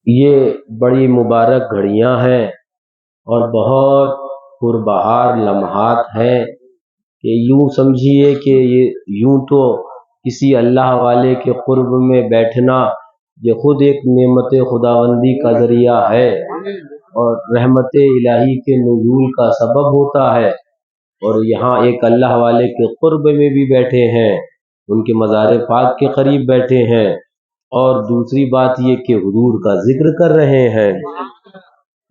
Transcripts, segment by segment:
یہ بڑی مبارک گھڑیاں ہیں اور بہت پربہار لمحات ہیں کہ یوں سمجھیے کہ یہ یوں تو کسی اللہ والے کے قرب میں بیٹھنا یہ خود ایک نعمت خداوندی کا ذریعہ ہے اور رحمت الہی کے نزول کا سبب ہوتا ہے۔ اور یہاں ایک اللہ والے کے قرب میں بھی بیٹھے ہیں، ان کے مزار پاک کے قریب بیٹھے ہیں، اور دوسری بات یہ کہ حضور کا ذکر کر رہے ہیں،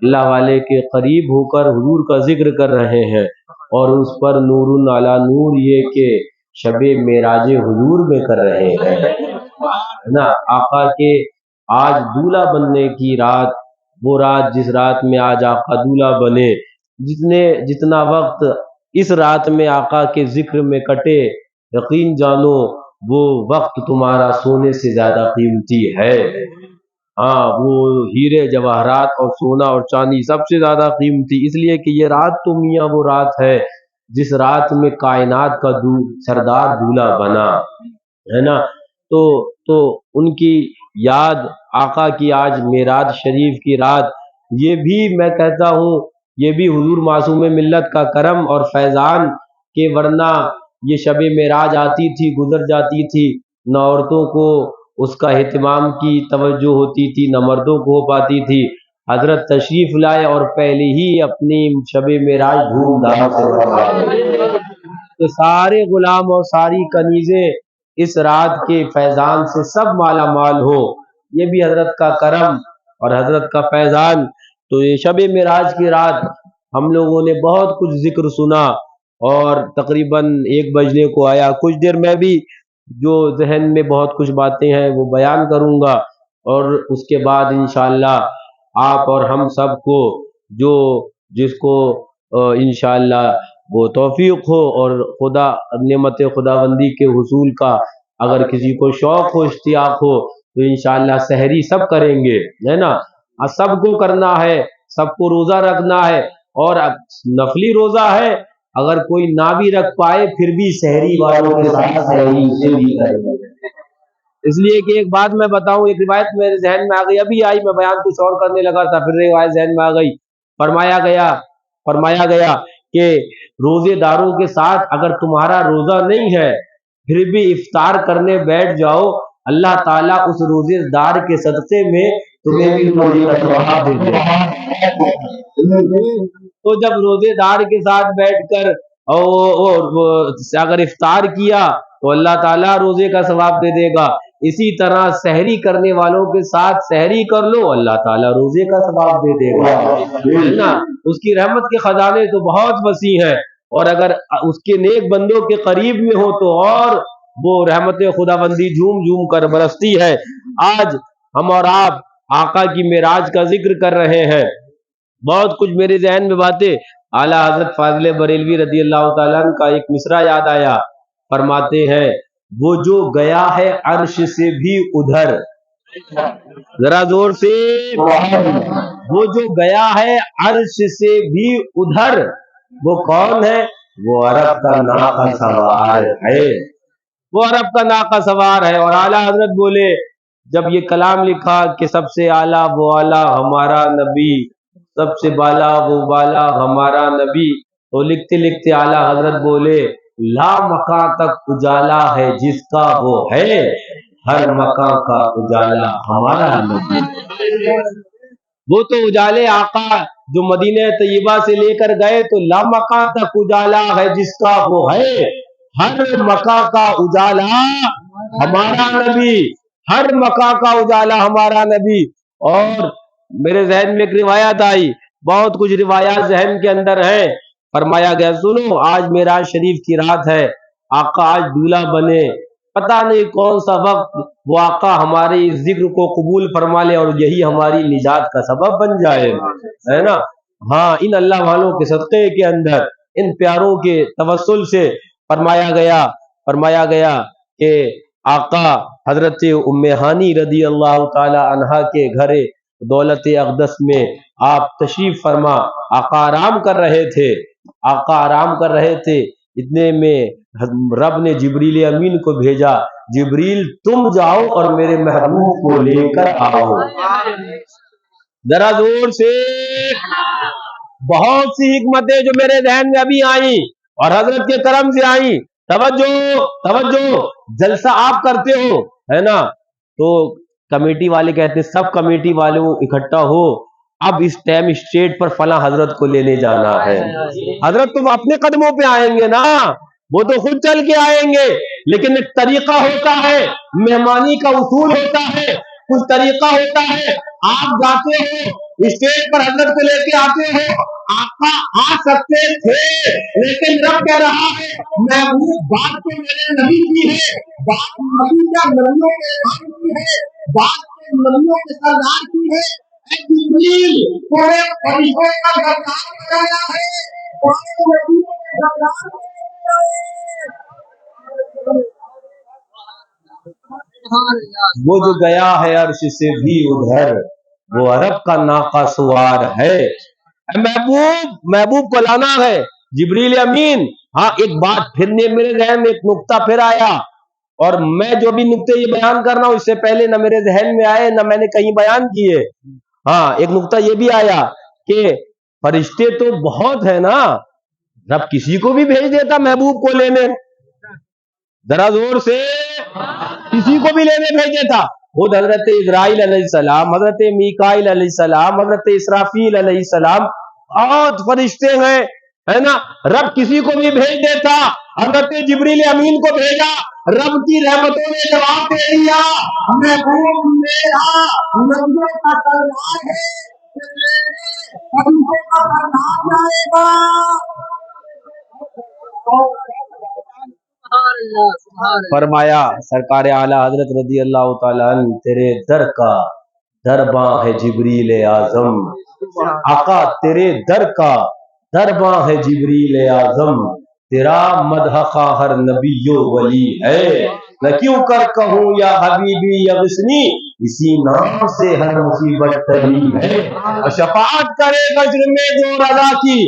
اللہ والے کے قریب ہو کر حضور کا ذکر کر رہے ہیں، اور اس پر نور علی نور یہ کہ شب معراج حضور میں کر رہے ہیں، ہے نا۔ آقا کے آج دولہا بننے کی رات، وہ رات جس رات میں آج آقا دولہا بنے، جتنا وقت اس رات میں آقا کے ذکر میں کٹے، یقین جانو وہ وقت تمہارا سونے سے زیادہ قیمتی ہے۔ ہاں، وہ ہیرے جواہرات اور سونا اور چاندی سب سے زیادہ قیمتی، اس لیے کہ یہ رات تو میاں وہ رات ہے جس رات میں کائنات کا سردار دولہا بنا، ہے نا۔ تو ان کی یاد، آقا کی آج معراج شریف کی رات، یہ بھی میں کہتا ہوں یہ بھی حضور معصوم ملت کا کرم اور فیضان، کہ ورنہ یہ شب معراج آتی تھی گزر جاتی تھی، نہ عورتوں کو اس کا اہتمام کی توجہ ہوتی تھی، نہ مردوں کو ہو پاتی تھی۔ حضرت تشریف لائے اور پہلے ہی اپنی شب معراج دھوم دھام سے منائے تو سارے غلام اور ساری کنیزیں اس رات کے فیضان سے سب مالا مال ہو، یہ بھی حضرت کا کرم اور حضرت کا فیضان۔ تو یہ شب معراج کی رات ہم لوگوں نے بہت کچھ ذکر سنا، اور تقریباً 1 بجنے کو آیا، کچھ دیر میں بھی جو ذہن میں بہت کچھ باتیں ہیں وہ بیان کروں گا، اور اس کے بعد انشاءاللہ آپ اور ہم سب کو جس کو انشاءاللہ وہ توفیق ہو اور خدا نعمت خداوندی کے حصول کا اگر کسی کو شوق ہو، اشتیاق ہو، تو انشاءاللہ سحری سب کریں گے، ہے نا۔ سب کو کرنا ہے، سب کو روزہ رکھنا ہے، اور نفلی روزہ ہے، اگر کوئی نہ بھی رکھ پائے پھر بھی سحری والوں کے ساتھ سحری اسے بھی کریں گے۔ اس لیے کہ ایک بات میں بتاؤں، ایک روایت میرے ذہن میں آ گئی، ابھی آئی، میں بیان کچھ اور کرنے لگا تھا، پھر روایت ذہن میں آ گئی۔ فرمایا گیا کہ روزے داروں کے ساتھ اگر تمہارا روزہ نہیں ہے پھر بھی افطار کرنے بیٹھ جاؤ، اللہ تعالیٰ اس روزے دار کے صدقے میں تمہیں بھی روزے کا ثواب دے دے گا۔ تو جب روزے دار کے ساتھ بیٹھ کر اور اگر افطار کیا تو اللہ تعالیٰ روزے کا ثواب دے دے گا، اسی طرح سحری کرنے والوں کے ساتھ سحری کر لو، اللہ تعالیٰ روزے کا ثواب دے دے گا، ہے نا۔ اس کی رحمت کے خزانے تو بہت وسیع ہیں، اور اگر اس کے نیک بندوں کے قریب میں ہو تو اور وہ رحمت خداوندی جھوم جھوم کر برستی ہے۔ آج ہم اور آپ آقا کی معراج کا ذکر کر رہے ہیں، بہت کچھ میرے ذہن میں باتیں، اعلیٰ حضرت فاضل بریلوی رضی اللہ تعالیٰ عنہ کا ایک مصرع یاد آیا، فرماتے ہیں وہ جو گیا ہے عرش سے بھی ادھر، ذرا زور سے، وہ جو گیا ہے عرش سے بھی ادھر، وہ کون ہے؟ وہ عرب کا ناقہ سوار ہے، وہ عرب کا ناقہ سوار ہے۔ اور اعلیٰ حضرت بولے جب یہ کلام لکھا کہ سب سے اعلیٰ وہ اعلیٰ ہمارا نبی، سب سے بالا وہ بالا ہمارا نبی، تو لکھتے لکھتے اعلیٰ حضرت بولے لا مکان تک اجالا ہے جس کا وہ ہے، ہر مکان کا اجالا ہمارا نبی۔ وہ تو اجالے آقا جو مدینہ طیبہ سے لے کر گئے تو لا مکان تک اجالا ہے جس کا وہ ہے، ہر مکان کا اجالا ہمارا نبی، ہر مکان کا اجالا ہمارا نبی۔ اور میرے ذہن میں ایک روایت آئی، بہت کچھ روایات ذہن کے اندر ہیں، فرمایا گیا سنو آج معراج شریف کی رات ہے، آقا آج دولہا بنے، پتہ نہیں کون سا وقت وہ آقا ہمارے اس ذکر کو قبول فرما لے اور یہی ہماری نجات کا سبب بن جائے، ہے نا۔ ہاں، ان اللہ والوں کے صدقے کے اندر، ان پیاروں کے توسل سے فرمایا گیا کہ آقا حضرت ام ہانی رضی اللہ تعالی عنہا کے گھر دولت اقدس میں آپ تشریف فرما، آقا آرام کر رہے تھے، اتنے میں رب نے جبریل امین کو بھیجا، جبریل تم جاؤ اور میرے محبوب کو لے کر آؤ۔ ذرا زور سے. بہت سی حکمتیں جو میرے ذہن میں ابھی آئی اور حضرت کے کرم سے آئی. توجہ توجہ. جلسہ آپ کرتے ہو ہے نا, تو کمیٹی والے کہتے ہیں سب کمیٹی والوں اکٹھا ہو, اب اس ٹائم اسٹیٹ پر فلاں حضرت کو لینے جانا ہے. حضرت تم اپنے قدموں پہ آئیں گے نا, وہ تو خود چل کے آئیں گے, لیکن ایک طریقہ ہوتا ہے, مہمانی کا اصول ہوتا ہے, کچھ طریقہ ہوتا ہے. آپ جاتے ہو اسٹیج پر حضرت کو لے کے آتے ہو, آقا آ سکتے تھے لیکن رب کہہ رہا ہے محبوب بات تو میرے نبی کی ہے, بات نبی کا نبیوں کے امام کی ہے, بات نبیوں کے سردار کی ہے. اے جبریل تمہیں فرشتوں کا سردار بنایا ہے, تمہیں نبیوں کے سردار بنایا ہے. وہ جو گیا ہے عرش سے بھی ادھر, وہ عرب کا ناقہ سوار ہے. محبوب کو لانا ہے. جبریل امین. ہاں ایک بات پھر میرے ذہن میں ایک نقطہ پھر آیا, اور میں جو بھی نقطے یہ بیان کر رہا ہوں اس سے پہلے نہ میرے ذہن میں آئے نہ میں نے کہیں بیان کیے. ہاں ایک نقطہ یہ بھی آیا کہ فرشتے تو بہت ہیں نا, رب کسی کو بھی بھیج دیتا محبوب کو لینے. ذرا زور سے. کسی کو بھی لینے بھیج دیتا. خود حضرت اسرائیل علیہ السلام, حضرت میکائیل علیہ السلام, حضرت اسرافیل علیہ السلام, بہت فرشتے ہیں ہے نا, رب کسی کو بھی بھیج دیتا. حضرت جبریل امین کو بھیجا, رب کی رحمتوں نے جواب دے دیا, محبوب میرا نبیوں کا سردار ہے, فرشتوں کا سردار جائے گا. فرمایا سرکار اعلی حضرت رضی اللہ تعالیٰ عنہ, تیرے در کا درباں ہے جبریل اعظم. آقا تیرے در کا درباں ہے جبریل اعظم, تیرا مدح کا ہر نبی و ولی ہے. میں کیوں کر کہوں یا حبیبی یغسنی, اسی نام سے ہر مصیبت ٹلی ہے. اور شفاعت کرے گجر میں جو رضا کی,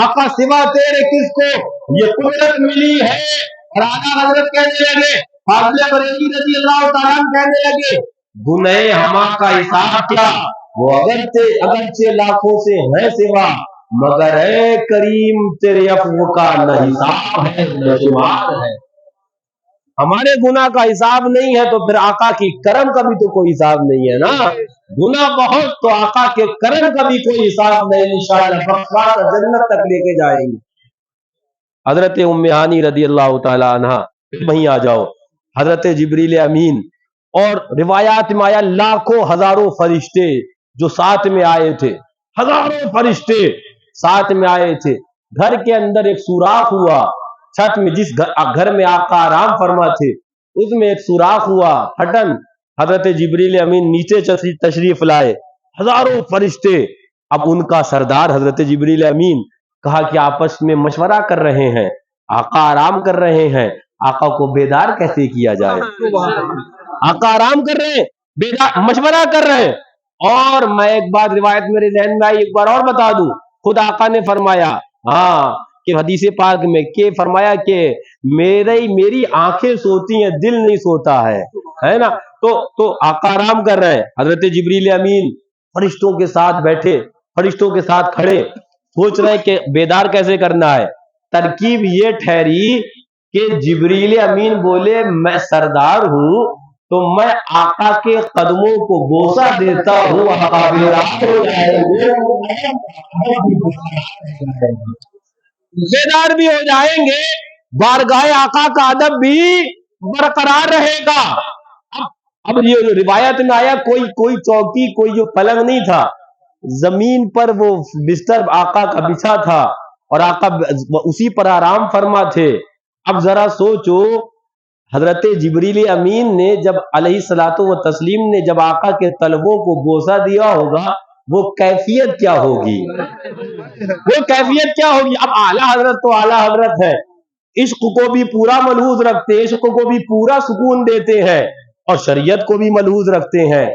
آقا سوا تیرے کس کو یہ قدرت ملی ہے. اور آقا حضرت کہنے لگے, فاضل بریلوی رضی اللہ تعالیٰ کہنے لگے, گناہ ہما کا حساب کیا, وہ اگرچہ لاکھوں سے ہے سوا, مگر اے کریم تیرے عفو کا نہ حساب ہے نہ شمار ہے. ہمارے گناہ کا حساب نہیں ہے تو پھر آقا کی کرم کا بھی تو کوئی حساب نہیں ہے نا. گناہ بہت تو آقا کے کرم کا بھی کوئی حساب نہیں. انشاءاللہ بخشوا جنت تک لے کے جائیں گے. حضرت ام ہانی رضی اللہ تعالی عنہ, وہیں آ جاؤ. حضرت جبریل امین, اور روایات میں آیا لاکھوں ہزاروں فرشتے جو ساتھ میں آئے تھے, ہزاروں فرشتے ساتھ میں آئے تھے. گھر کے اندر ایک سوراخ ہوا, چھت میں جس گھر میں آقا آرام فرما تھے اس میں ایک سوراخ ہوا, پھٹن. حضرت جبریل امین نیچے تشریف لائے, ہزاروں فرشتے. اب ان کا سردار حضرت جبریل امین کہا کہ آپس میں مشورہ کر رہے ہیں, آقا آرام کر رہے ہیں, آقا کو بیدار کیسے کیا جائے. آقا آرام کر رہے ہیں, بیدار مشورہ کر رہے ہیں. اور میں ایک بات روایت میرے ذہن میں آئی, ایک بار اور بتا دوں. خود آقا نے فرمایا, ہاں کہ حدیث پاک میں کہ فرمایا کہ میری آنکھیں سوتی ہیں, دل نہیں سوتا ہے نا. تو آقا آرام کر رہے ہیں, حضرت جبریل امین فرشتوں کے ساتھ بیٹھے, فرشتوں کے ساتھ کھڑے, سوچ رہے کہ بیدار کیسے کرنا ہے. ترکیب یہ ٹھہری کہ جبریل امین بولے میں سردار ہوں تو میں آقا کے قدموں کو بوسہ دیتا ہوں, آقا بیدار بھی ہو جائیں گے, بارگاہ آقا کا ادب بھی برقرار رہے گا. اب یہ روایت میں آیا کوئی چوکی, کوئی جو پلنگ نہیں تھا, زمین پر وہ بستر آقا کا بچھا تھا اور آقا اسی پر آرام فرما تھے. اب ذرا سوچو, حضرت جبریل امین نے جب علیہ الصلوۃ والتسلیم نے جب آقا کے طلبوں کو بوسہ دیا ہوگا, وہ کیفیت کیا ہوگی, وہ کیفیت کیا ہوگی. اب اعلیٰ حضرت تو اعلیٰ حضرت ہے, عشق کو بھی پورا ملحوظ رکھتے, عشق کو بھی پورا سکون دیتے ہیں اور شریعت کو بھی ملحوظ رکھتے ہیں.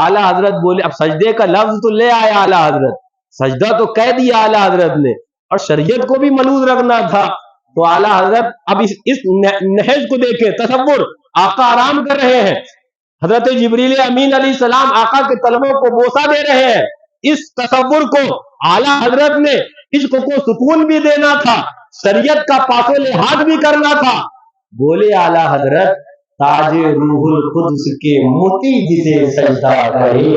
اعلیٰ حضرت بولے, اب سجدے کا لفظ تو لے آئے اعلیٰ حضرت, سجدہ تو کہہ دیا اعلیٰ حضرت نے, اور شریعت کو بھی ملحوظ رکھنا تھا. تو اعلیٰ حضرت اب اس نہج کو دیکھے, تصور, آقا آرام کر رہے ہیں, حضرت جبریل امین علیہ السلام آقا کے طلبوں کو بوسہ دے رہے ہیں, اس تصور کو اعلیٰ حضرت نے عشق کو سکون بھی دینا تھا، شریعت کا پاک و لحاظ بھی کرنا تھا. بولے اعلیٰ حضرت تاج روح القدس کے موتی جسے سجدہ کرے.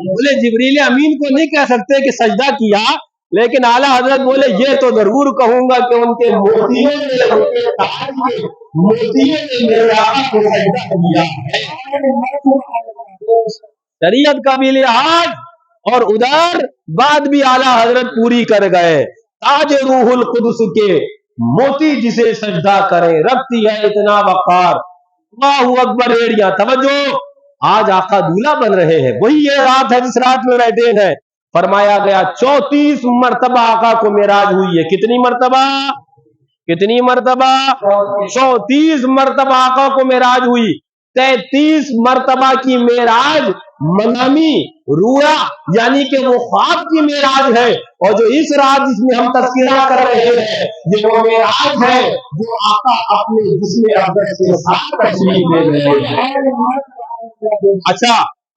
بولے جبریل امین کو نہیں کہہ سکتے کہ سجدہ کیا، لیکن اعلیٰ حضرت بولے یہ تو ضرور کہوں گا کہ ان کے موتیوں نے، ان کے تاج کے موتیوں نے میرے آقا کو سجدہ کیا ہے. شریعت کا بھی لحاظ اور ادھر بات بھی اعلیٰ حضرت پوری کر گئے. تاج روح القدس کے موتی جسے سجدہ کرے، رکھتی ہے اتنا وقار. اللہ اکبر. ایڑیاں توجہ، آج آقا دولہا بن رہے ہیں. وہی یہ رات ہے جس رات میں بیٹھے ہیں. فرمایا گیا 34 مرتبہ آقا کو معراج ہوئی ہے. کتنی مرتبہ؟ کتنی مرتبہ؟ 34 مرتبہ آقا کو معراج ہوئی. 33 مرتبہ کی معراج منامی رویا، یعنی کہ وہ خواب کی معراج ہے. اور جو اس رات جس میں ہم تذکرہ کر رہے ہیں یہ وہ معراج ہے جو آقا اپنے جسم اقدس کے ساتھ تشریف لے گئے.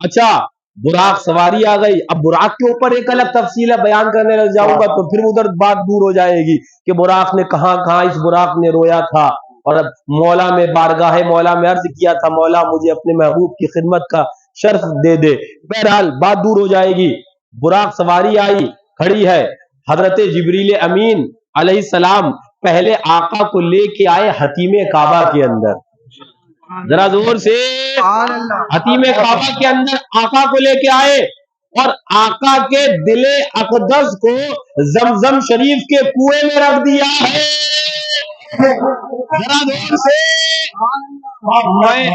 اچھا براق سواری آ گئی. اب براق کے اوپر ایک الگ تفصیل ہے، بیان کرنے لگ جاؤں گا تو پھر ادھر بات دور ہو جائے گی کہ براق نے کہاں کہاں اس براق نے رویا تھا. اور اب مولا میں بارگاہ مولا میں عرض کیا تھا مولا مجھے اپنے محبوب کی خدمت کا شرف دے دے. بہرحال بات دور ہو جائے گی. براق سواری آئی، کھڑی ہے. حضرت جبریل امین علیہ السلام پہلے آقا کو لے کے آئے حتیم کعبہ کے اندر. ذرا زور سے. حتیم کعبہ کے اندر آقا کو لے کے آئے اور آقا کے دل اقدس کو زمزم شریف کے کنویں میں رکھ دیا ہے. ذرا زور سے.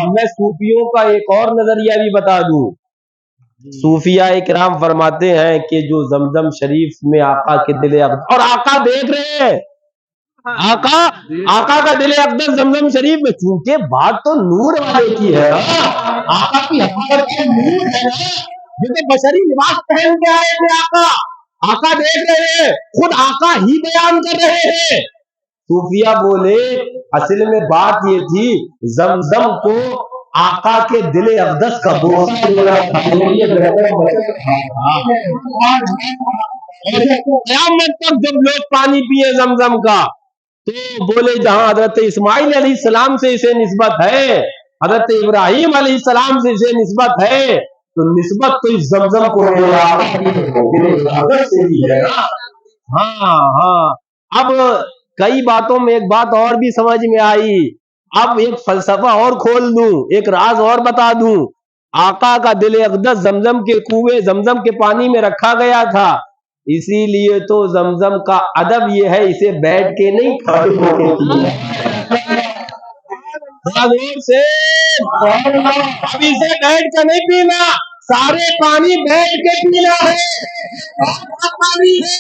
میں صوفیوں کا ایک اور نظریہ بھی بتا دوں. صوفیہ اکرام فرماتے ہیں کہ جو زمزم شریف میں آقا کے دل اقدس، اور آقا دیکھ رہے ہیں آقا کا دل اقدس زمزم شریف میں، چونکہ بات تو نور والے کی ہے، آقا کی حقیقت میں نور ہے نا. جیسے بشری لباس پہن کے آئے تھے آقا دیکھ رہے ہیں، خود آقا ہی بیان کر رہے ہیں. صوفیہ بولے اصل میں بات یہ تھی زمزم کو آقا کے دل اقدس کا بوسہ ملا تھا. قیامت تک جب لوگ پانی پیے زمزم کا تو بولے جہاں حضرت اسماعیل علیہ السلام سے اسے نسبت ہے، حضرت ابراہیم علیہ السلام سے اسے نسبت ہے، تو نسبت تو اس زمزم کو ہے. ہاں اب کئی باتوں میں ایک بات اور بھی سمجھ میں آئی. اب ایک فلسفہ اور کھول دوں، ایک راز اور بتا دوں. آقا کا دل اقدس زمزم کے کنویں زمزم کے پانی میں رکھا گیا تھا، اسی لیے تو زمزم کا ادب یہ ہے اسے بیٹھ کے نہیں کھڑے ہو کے پینا. اب اسے بیٹھ کے نہیں پینا، سارے پانی بیٹھ کے پینا ہے. پانی ہے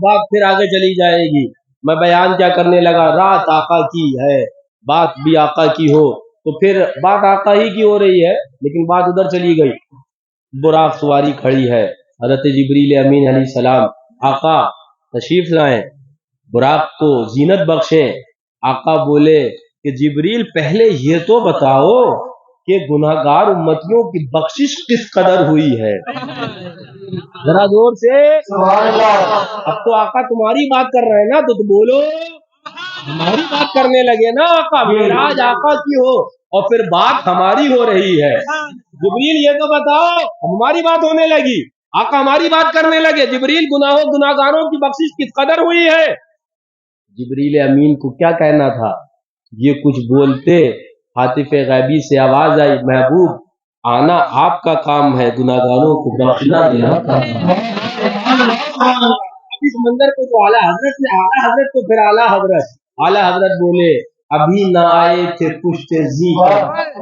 بات پھر آگے چلی جائے گی. میں بیان کیا کرنے لگا، رات آقا کی ہے، بات بھی آقا کی ہو تو پھر بات آقا ہی کی ہو رہی ہے، لیکن بات ادھر چلی گئی. براق سواری کھڑی ہے، حضرت جبریل امین علیہ السلام آقا تشریف لائیں، براق کو زینت بخشیں. آقا بولے کہ جبریل پہلے یہ تو بتاؤ کہ گناہگار امتیوں کی بخشش کس قدر ہوئی ہے. ذرا زور سے. اب تو آقا تمہاری بات کر رہے ہیں نا، تو بولو. ہماری بات کرنے لگے نا آقا، معراج آقا کی ہو اور پھر بات ہماری ہو رہی ہے. جبریل یہ تو بتاؤ، ہماری بات ہونے لگی، آقا ہماری بات کرنے لگے، جبریل گناہگاروں کی بخشش کس قدر ہوئی ہے. جبریل امین کو کیا کہنا تھا، یہ کچھ بولتے، ہاتف غیبی سے آواز آئی، محبوب آنا آپ کا کام ہے، گناہگاروں کو بخشنا دینا. اس منظر کو جو اعلیٰ حضرت تو پھر اعلیٰ حضرت بولے ابھی نہ آئے تھے پشت زی پر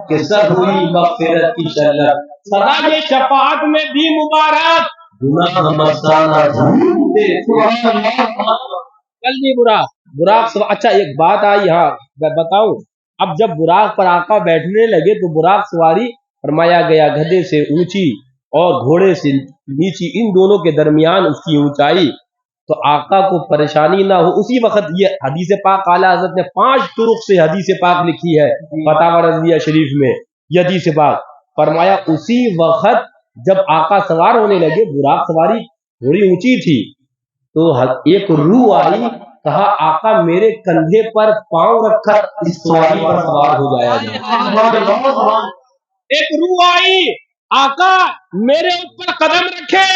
کہ سب ہوئی مغفرت کی شلت، سدا یہ شفاعت میں دی مبارک گناہ مستانہ ڈھونڈتے تھے۔ جلدی براق اچھا ایک بات آئی، ہاں میں بتاؤں، اب جب براق پر آقا بیٹھنے لگے تو براق سواری فرمایا گیا گدھے سے اونچی اور گھوڑے سے نیچی، ان دونوں کے درمیان اس کی اونچائی، تو آقا کو پریشانی نہ ہو۔ اسی وقت یہ حدیث پاک اعلیٰ حضرت نے 5 طرق سے حدیث پاک لکھی ہے فتاوی رضویہ شریف میں، یہ حدیث پاک فرمایا اسی وقت جب آقا سوار ہونے لگے، براق سواری تھوڑی اونچی تھی، تو ایک روح آئی، کہا آقا میرے کندھے پر پاؤں رکھ کر اس سواری پر سوار ہو جایا جائے۔ ایک روح آئی، آقا میرے اوپر قدم رکھے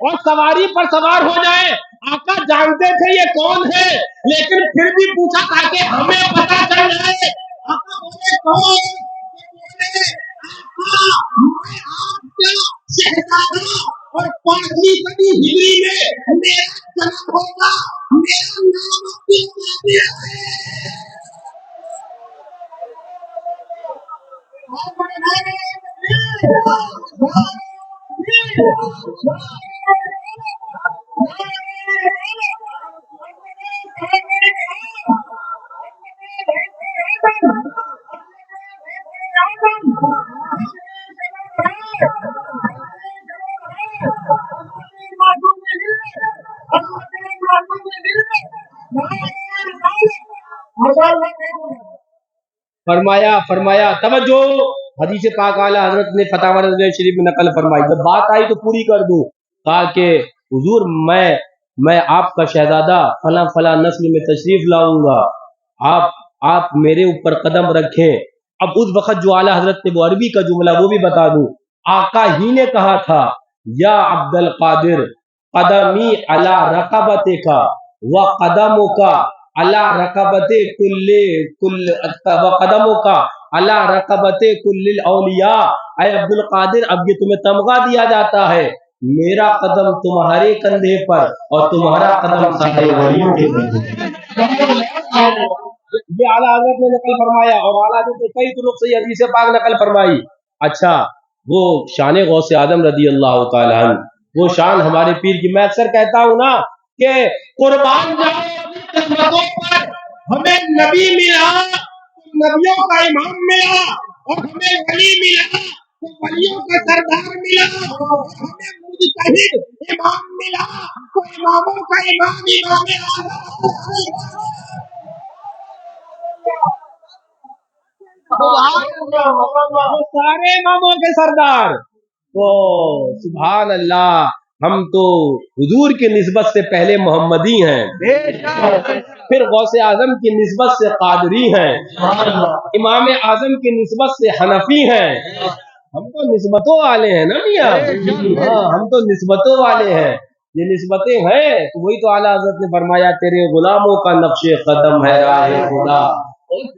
اور سواری پر سوار ہو جائے۔ آقا جانتے تھے یہ کون ہے، لیکن پھر بھی پوچھا تاکہ ہمیں پتا چل جائے۔ آقا بولے کون؟ میں آپ کا شہزادہ اور 5ویں صدی ہجری میں میرا جنم ہوگا، میرا نام عبدالقادر ہے۔ فرمایا توجہ، حدیث پاک اعلیٰ حضرت نے فتاوی رضویہ شریف میں نقل فرمائی، جب بات آئی تو پوری کر دوں، کہا کہ حضور میں آپ کا شہزادہ فلاں فلاں نسل میں تشریف لاؤں گا، آپ میرے اوپر قدم رکھیں۔ اب اس وقت جو اعلیٰ حضرت نے وہ عربی کا جملہ وہ بھی بتا دوں، آقا ہی نے کہا تھا یا عبد القادر قدمی علی رقبتک و قدمک علی رقبت وقدمک علی رقبت کل الاولیاء۔ اے عبد القادر، اب یہ تمہیں تمغہ دیا جاتا ہے، میرا قدم تمہارے کندھے پر اور تمہارا قدم سارے ولیوں کے کندھے۔ یہ اعلیٰ حضرت نے نقل فرمایا، اور اعلیٰ حضرت نے کئی طرق سے یہ حدیث پاک نقل فرمائی۔ اچھا، وہ شان غوث اعظم رضی اللہ تعالی عنہ، وہ شان ہمارے پیر کی، میں اکثر کہتا ہوں نا کہ قربان جاؤ قسمتوں پر، ہمیں نبی ملا تو نبیوں کا امام ملا، اور ہمیں ولی ملا تو ولیوں کا سردار ملا، ہمیں مجتہد امام ملا تو اماموں کا امام سارے اماموں کے سردار۔ تو سبحان اللہ، ہم تو حضور کی نسبت سے پہلے محمدی ہیں، پھر غوث اعظم کی نسبت سے قادری ہیں، امام اعظم کی نسبت سے حنفی ہیں۔ ہم تو نسبتوں والے ہیں نا میاں، ہاں ہم تو نسبتوں والے ہیں، یہ نسبتیں ہیں تو وہی تو اعلیٰ حضرت نے فرمایا تیرے غلاموں کا نقش قدم ہے راہ خدا،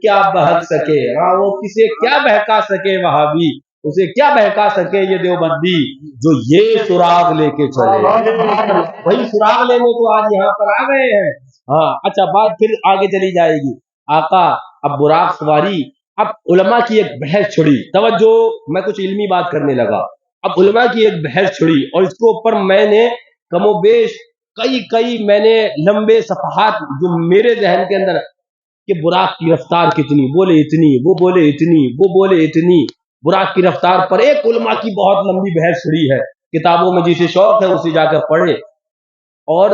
کیا بہک سکے، ہاں وہ کسے کیا بہکا سکے وہابی، اسے کیا بہکا سکے یہ دیوبندی جو یہ سراغ لے کے چلے، وہی سراغ لینے تو آج یہاں پر آ گئے ہیں۔ ہاں اچھا، بات پھر آگے چلی جائے گی۔ آقا اب براق سواری، اب علماء کی ایک بحث چھڑی، توجہ میں کچھ علمی بات کرنے لگا، اب علماء کی ایک بحث چھڑی، اور اس کے اوپر میں نے کم و بیش کئی میں نے لمبے صفحات جو میرے ذہن کے اندر کہ براق کی رفتار کتنی، بولے اتنی، وہ بولے اتنی، وہ بولے اتنی، براق کی رفتار پر ایک علماء کی بہت لمبی بحث چھڑی ہے، کتابوں میں جسے شوق ہے اسے جا کر پڑھے۔ اور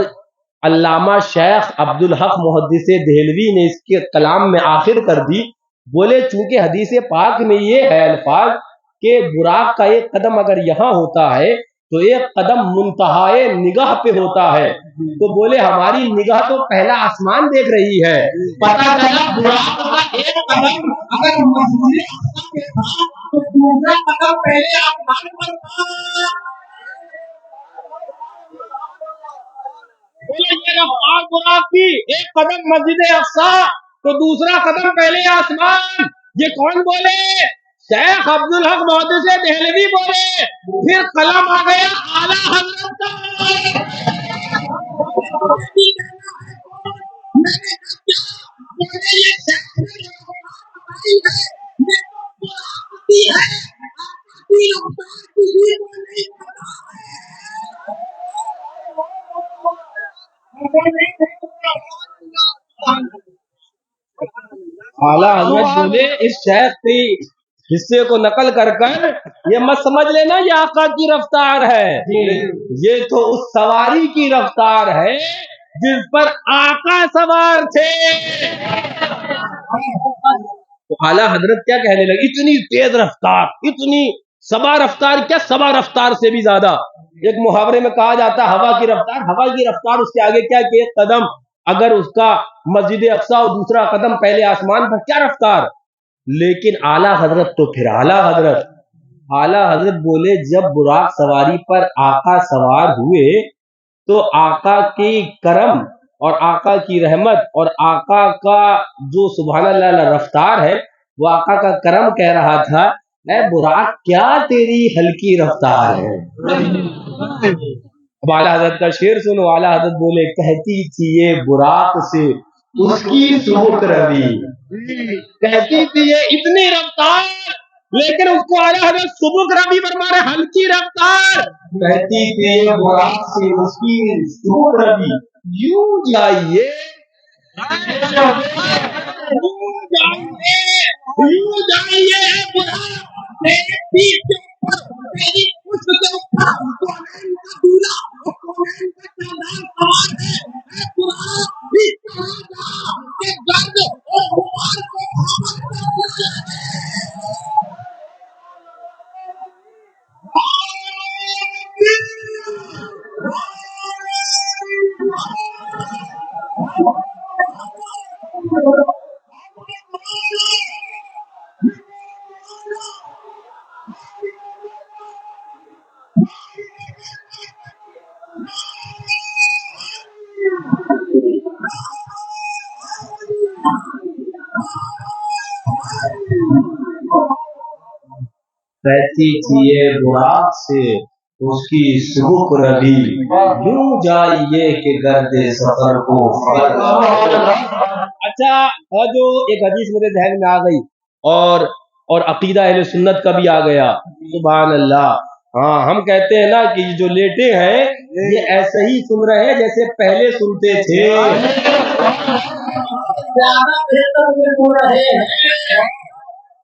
علامہ شیخ عبدالحق محدث دہلوی نے اس کے کلام میں آخر کر دی، بولے چونکہ حدیث پاک میں یہ ہے الفاظ کہ براق کا ایک قدم اگر یہاں ہوتا ہے تو ایک قدم منتہائے نگاہ پہ ہوتا ہے، تو بولے ہماری نگاہ تو پہلا آسمان دیکھ رہی ہے، پتہ چلا براق کا ایک قدم اگر مسجد اقصی پہ تھا تو دوسرا قدم پہلے آسمان پر تھا۔ بولے یہ رفتار براق کی، ایک قدم مسجد اقصی تو دوسرا قدم پہلے آسمان، یہ کون بولے؟ شیخ عبدالحق محدث دہلوی بولے، پھر قلم آ گیا اعلیٰ حضرت کا، اعلیٰ حضرت بولے اس شیخ کی حصے کو نقل کر کر یہ مت سمجھ لینا یہ آقا کی رفتار ہے، یہ تو اس سواری کی رفتار ہے جس پر آقا سوار تھے۔ تو اعلیٰ حضرت کیا کہنے لگے، اتنی تیز رفتار، اتنی سبا رفتار، کیا سبا رفتار سے بھی زیادہ۔ ایک محاورے میں کہا جاتا ہے ہوا کی رفتار، ہوا کی رفتار اس کے آگے کیا کہ ایک قدم اگر اس کا مسجد اقصیٰ اور دوسرا قدم پہلے آسمان پر، کیا رفتار۔ لیکن اعلیٰ حضرت تو پھر اعلیٰ حضرت بولے جب براق سواری پر آقا سوار ہوئے تو آقا کی کرم اور آقا کی رحمت اور آقا کا جو سبحان اللہ رفتار ہے وہ آقا کا کرم کہہ رہا تھا اے براق کیا تیری ہلکی رفتار ہے۔ اب اعلیٰ حضرت کا شعر سنو، اعلیٰ حضرت بولے کہتی تھی یہ براق سے اس کی سبک روی، کہتی تھی یہ اتنی رفتار، لیکن اس کو اعلیٰ حضرت سبک روی فرما رہے، ہلکی رفتار۔ کہتی تھی یہ براق سے اس کی سبک روی، یوں جائیے کہتی تھی یہ براق سے اس کی سبک روی، یوں جائیے کہ گرد سفر کو۔ اچھا جو ایک حدیث میرے ذہن میں آ گئی اور عقیدہ اہل سنت کا بھی آ گیا، سبحان اللہ۔ ہاں ہم کہتے ہیں نا کہ جو لیٹے ہیں یہ ایسے ہی سن رہے ہیں جیسے پہلے سنتے تھے،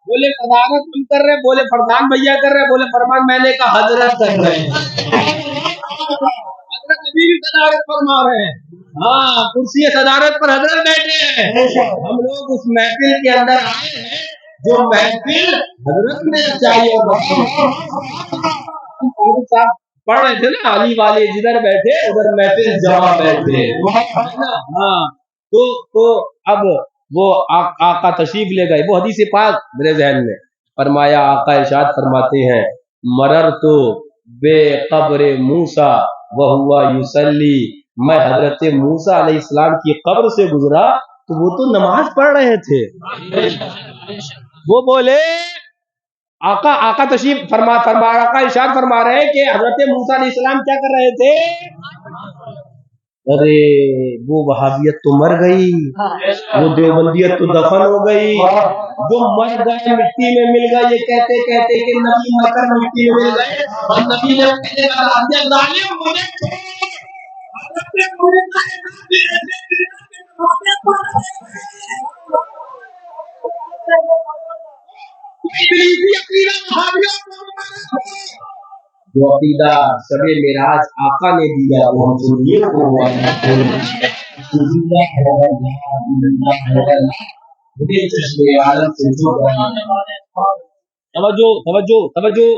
بولے صدارت ہم کر رہے، بولے فرمان بھیا کر رہے، بولے فرمان میں نے کہا حضرت کر رہے ہیں، حضرت ابھی بھی صدارت فرما رہے ہیں، ہاں کرسی صدارت پر حضرت بیٹھے ہیں، ہم لوگ اس محفل کے اندر آئے ہیں جو محفل حضرت نے چاہیے۔ صاحب پڑھ رہے تھے نا علی والے جدھر بیٹھے ادھر محفل جمع بیٹھے، ہاں تو اب وہ آقا تشریف لے گئے، وہ حدیث پاک میرے ذہن میں فرمایا، آقا ارشاد فرماتے ہیں مرر تو بے قبر موسیٰ وہوا یصلی، میں حضرت موسیٰ علیہ السلام کی قبر سے گزرا تو وہ تو نماز پڑھ رہے تھے۔ وہ بولے آقا تشریف فرما آقا ارشاد فرما رہے ہیں کہ حضرت موسیٰ علیہ السلام کیا کر رہے تھے، ارے وہ وہابیت تو مر گئی، وہ دیوبندیت تو دفن ہو گئی، جو مر گئے مٹی میں مل گئے، یہ کہتے کہتے کہ نبی مر کر مٹی میں مل گئے، اور نبی نے پہلے بتا دیا ظالم مجھے جو عقیدہ شب معراج آقا نے دیا وہ ہم سنیے توجہ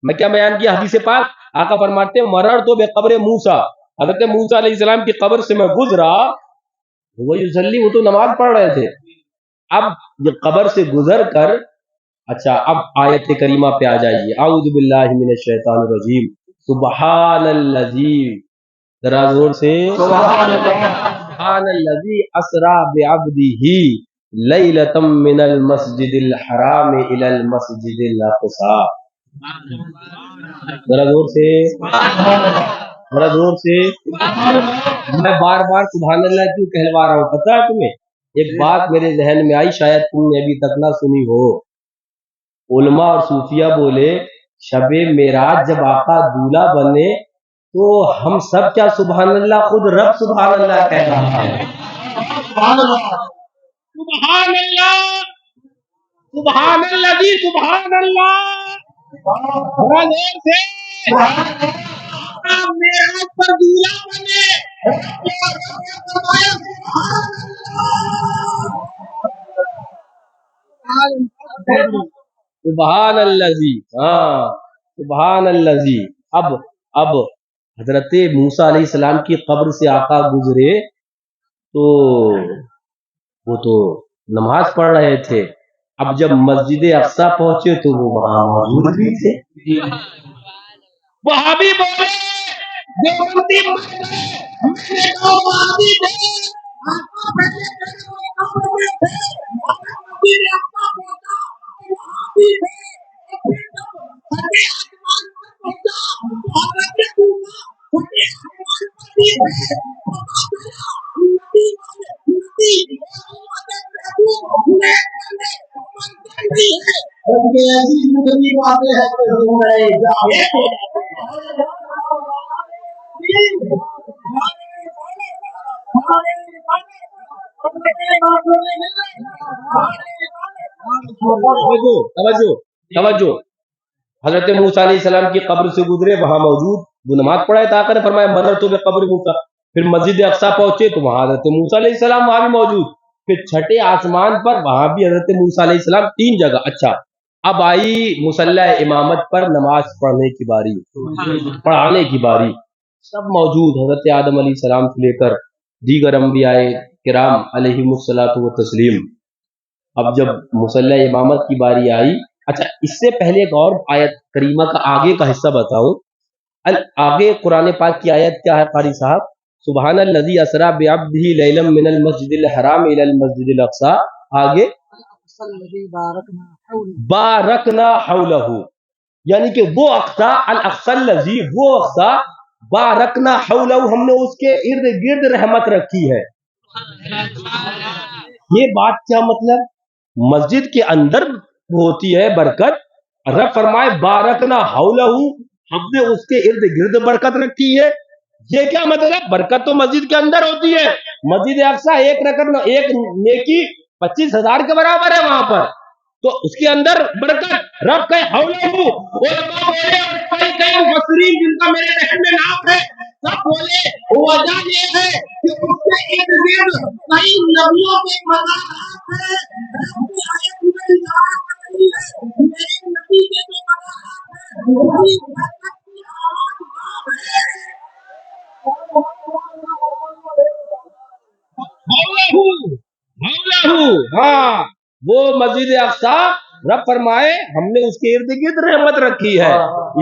میں کیا بیان کیا حدیث پاک، آقا فرماتے ہیں مرر تو بے قبر موسیٰ، حضرت موسیٰ علیہ السلام کی قبر سے میں گزرا، وہ یصلی وہ تو نماز پڑھ رہے تھے۔ اب یہ قبر سے گزر کر اچھا اب آیت کریمہ پہ آ جائیے، اعوذ باللہ من الشیطان الرجیم، سبحان الذی، ذرا زور سے سبحان الذی اسری بعبدہ لیلۃ من المسجد الحرام الی المسجد الاقصی، ذرا زور سے ذرا زور سے. میں بار بار سبحان اللہ کیوں کہلوا رہا ہوں پتا ہے تمہیں؟ ایک بات میرے ذہن میں آئی، شاید تم نے ابھی تک نہ سنی ہو. علماء اور صوفیہ بولے شب معراج جب آقا دولہا بنے تو ہم سب کیا سبحان اللہ، خود رب سبحان اللہ کہہ رہا ہے. سبحان اللہ، سبحان اللہ جی، سبحان اللہ. بڑا دیر سے معراج پر دولہا بنے. سبحان اللہ جی. ہاں سبحان اللہ جی. اب حضرت موسیٰ علیہ السلام کی قبر سے آقا گزرے تو وہ تو نماز پڑھ رہے تھے. اب جب مسجد اقصی پہنچے تو وہ وہاں موجود بھی تھے. وہابی بولے دیوبندی بولے، ہم نے کہا وہابی تھے، آقا بیٹھے تھے، قبر میں تھے، مسجد اقصی پہنچا تو وہابی تھے. پھر جب پھٹے آسمان پر پہنچا حضرت موسیٰ پھٹے آسمان پر بھی تھے. پتا چلا نبی نبی محمد محبوب نیک بندے منظر نہیں ہے. ان کی ایسی زندگی باتیں ہیں کہ زندگی جائے. توجہ توجہ. حضرت موسیٰ علیہ السلام کی قبر سے گزرے، وہاں موجود، وہ نماز پڑھائے تو آقا نے فرمایا مررت بقبر موسیٰ. پھر مسجد اقصی پہنچے تو وہاں حضرت موسیٰ علیہ السلام وہاں بھی موجود. پھر چھٹے آسمان پر وہاں بھی حضرت موسیٰ علیہ السلام، 3 جگہ. اچھا اب آئی مصلی امامت پر نماز پڑھنے کی باری، پڑھانے کی باری. سب موجود، حضرت آدم علیہ السلام سے لے کر دیگر انبیاء کرام علیہم الصلاۃ والتسلیم. اب جب مصلی امامت کی باری آئی، اچھا اس سے پہلے ایک اور آیت کریمہ کا آگے کا حصہ بتاؤں. آگے قرآن پاک کی آیت کیا ہے قاری صاحب؟ سبحان الذی اسری بعبدہ لیلا من المسجد الحرام الی المسجد الاقصی. آگے بارکنا حولہ، یعنی کہ وہ اقصی، الاقصی الذی، وہ اقصی بارکنا حولہ، ہم نے اس کے ارد گرد رحمت رکھی ہے. یہ بات کیا مطلب؟ مسجد کے اندر ہوتی ہے برکت، رب فرمائے بارکنا حولہ، ہم نے اس کے ارد گرد برکت رکھی ہے. یہ کیا مطلب؟ برکت تو مسجد کے اندر ہوتی ہے. مسجد اقصی ایک رکعت، ایک نیکی 25,000 کے برابر ہے وہاں پر، تو اس کے اندر برکت رب کا حولہ. علماء بولے اور کئی مفسرین جن کا میرے ذہن میں نام ہے سب بولے وجہ یہ ہے کہ اس کے ارد گرد کئی نبیوں کے مزارات ہیں. رب کی آیت میں اشارہ کر رہی ہے میرے نبی کے جو مزارات ہیں وہی برکت کی آواز ہے. ہاں وہ مسجد اقصی رب فرمائے ہم نے اس کے ارد گرد رحمت رکھی ہے.